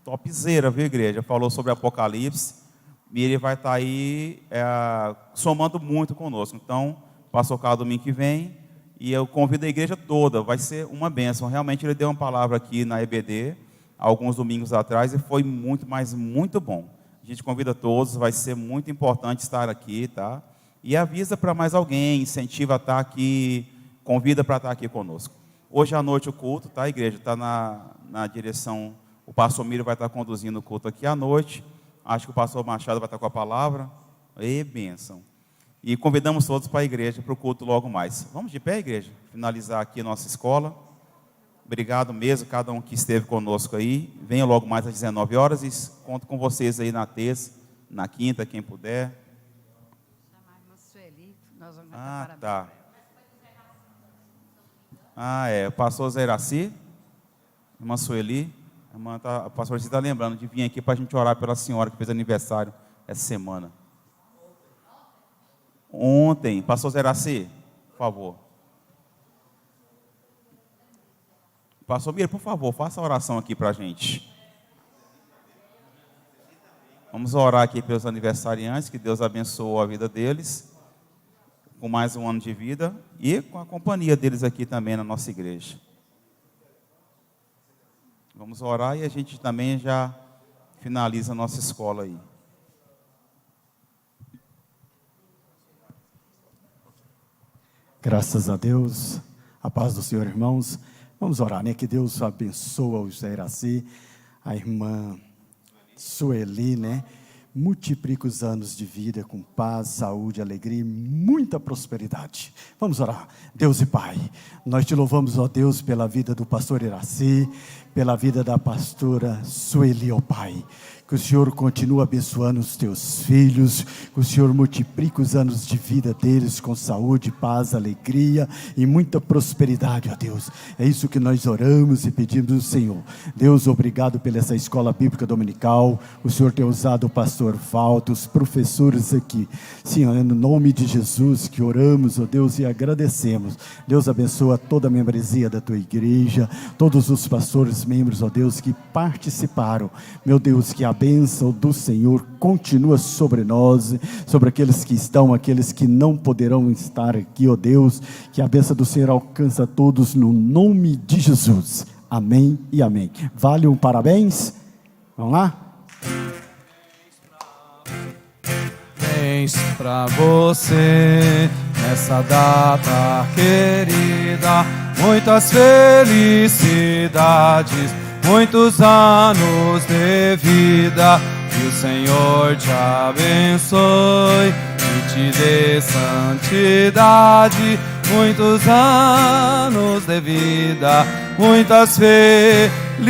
topzera, viu, igreja? Falou sobre Apocalipse, e ele vai estar aí somando muito conosco. Então, pastor Carlos domingo que vem, e eu convido a igreja toda, vai ser uma benção. Realmente ele deu uma palavra aqui na EBD, alguns domingos atrás, e foi muito, mas muito bom. A gente convida todos, vai ser muito importante estar aqui, tá? E avisa para mais alguém, incentiva a estar aqui, convida para estar aqui conosco. Hoje à noite o culto, tá, igreja? Está na direção, o pastor Miro vai estar conduzindo o culto aqui à noite, acho que o pastor Machado vai estar com a palavra, e bênção. E convidamos todos para a igreja, para o culto logo mais. Vamos de pé, igreja? Finalizar aqui a nossa escola. Obrigado mesmo, cada um que esteve conosco aí. Venha logo mais às 19 horas e conto com vocês aí na terça, na quinta, quem puder. Tá. O pastor Zeraci, irmã Sueli, a pastora está lembrando de vir aqui para a gente orar pela senhora que fez aniversário essa semana. Ontem, pastor Zeraci, por favor. Pastor Mira, por favor, faça a oração aqui para a gente. Vamos orar aqui pelos aniversariantes, que Deus abençoe a vida deles, com mais um ano de vida, e com a companhia deles aqui também na nossa igreja. Vamos orar e a gente também já finaliza a nossa escola aí. Graças a Deus, a paz do Senhor, irmãos. Vamos orar, né? Que Deus abençoe o José Iraci, a irmã Sueli, né? Multiplica os anos de vida com paz, saúde, alegria e muita prosperidade. Vamos orar. Deus e Pai, nós te louvamos, ó Deus, pela vida do pastor Iraci, pela vida da pastora Sueli, ó Pai. Que o Senhor continue abençoando os teus filhos, que o Senhor multiplique os anos de vida deles com saúde, paz, alegria e muita prosperidade, ó Deus. É isso que nós oramos e pedimos ao Senhor. Deus, obrigado pela essa escola bíblica dominical, o Senhor tem usado o pastor Valdo, os professores aqui. Senhor, no nome de Jesus que oramos, ó Deus, e agradecemos. Deus abençoa toda a membresia da tua igreja, todos os pastores, membros, ó Deus, que participaram. Meu Deus, que a bênção do Senhor continua sobre nós, sobre aqueles que estão, aqueles que não poderão estar aqui, ó Deus, que a bênção do Senhor alcança todos no nome de Jesus. Amém e amém. Vale um parabéns? Vamos lá? Parabéns pra você nessa data querida. muitas felicidades, muitos anos de vida. Que o Senhor te abençoe e te dê santidade, muitos anos de vida, muitas felicidades.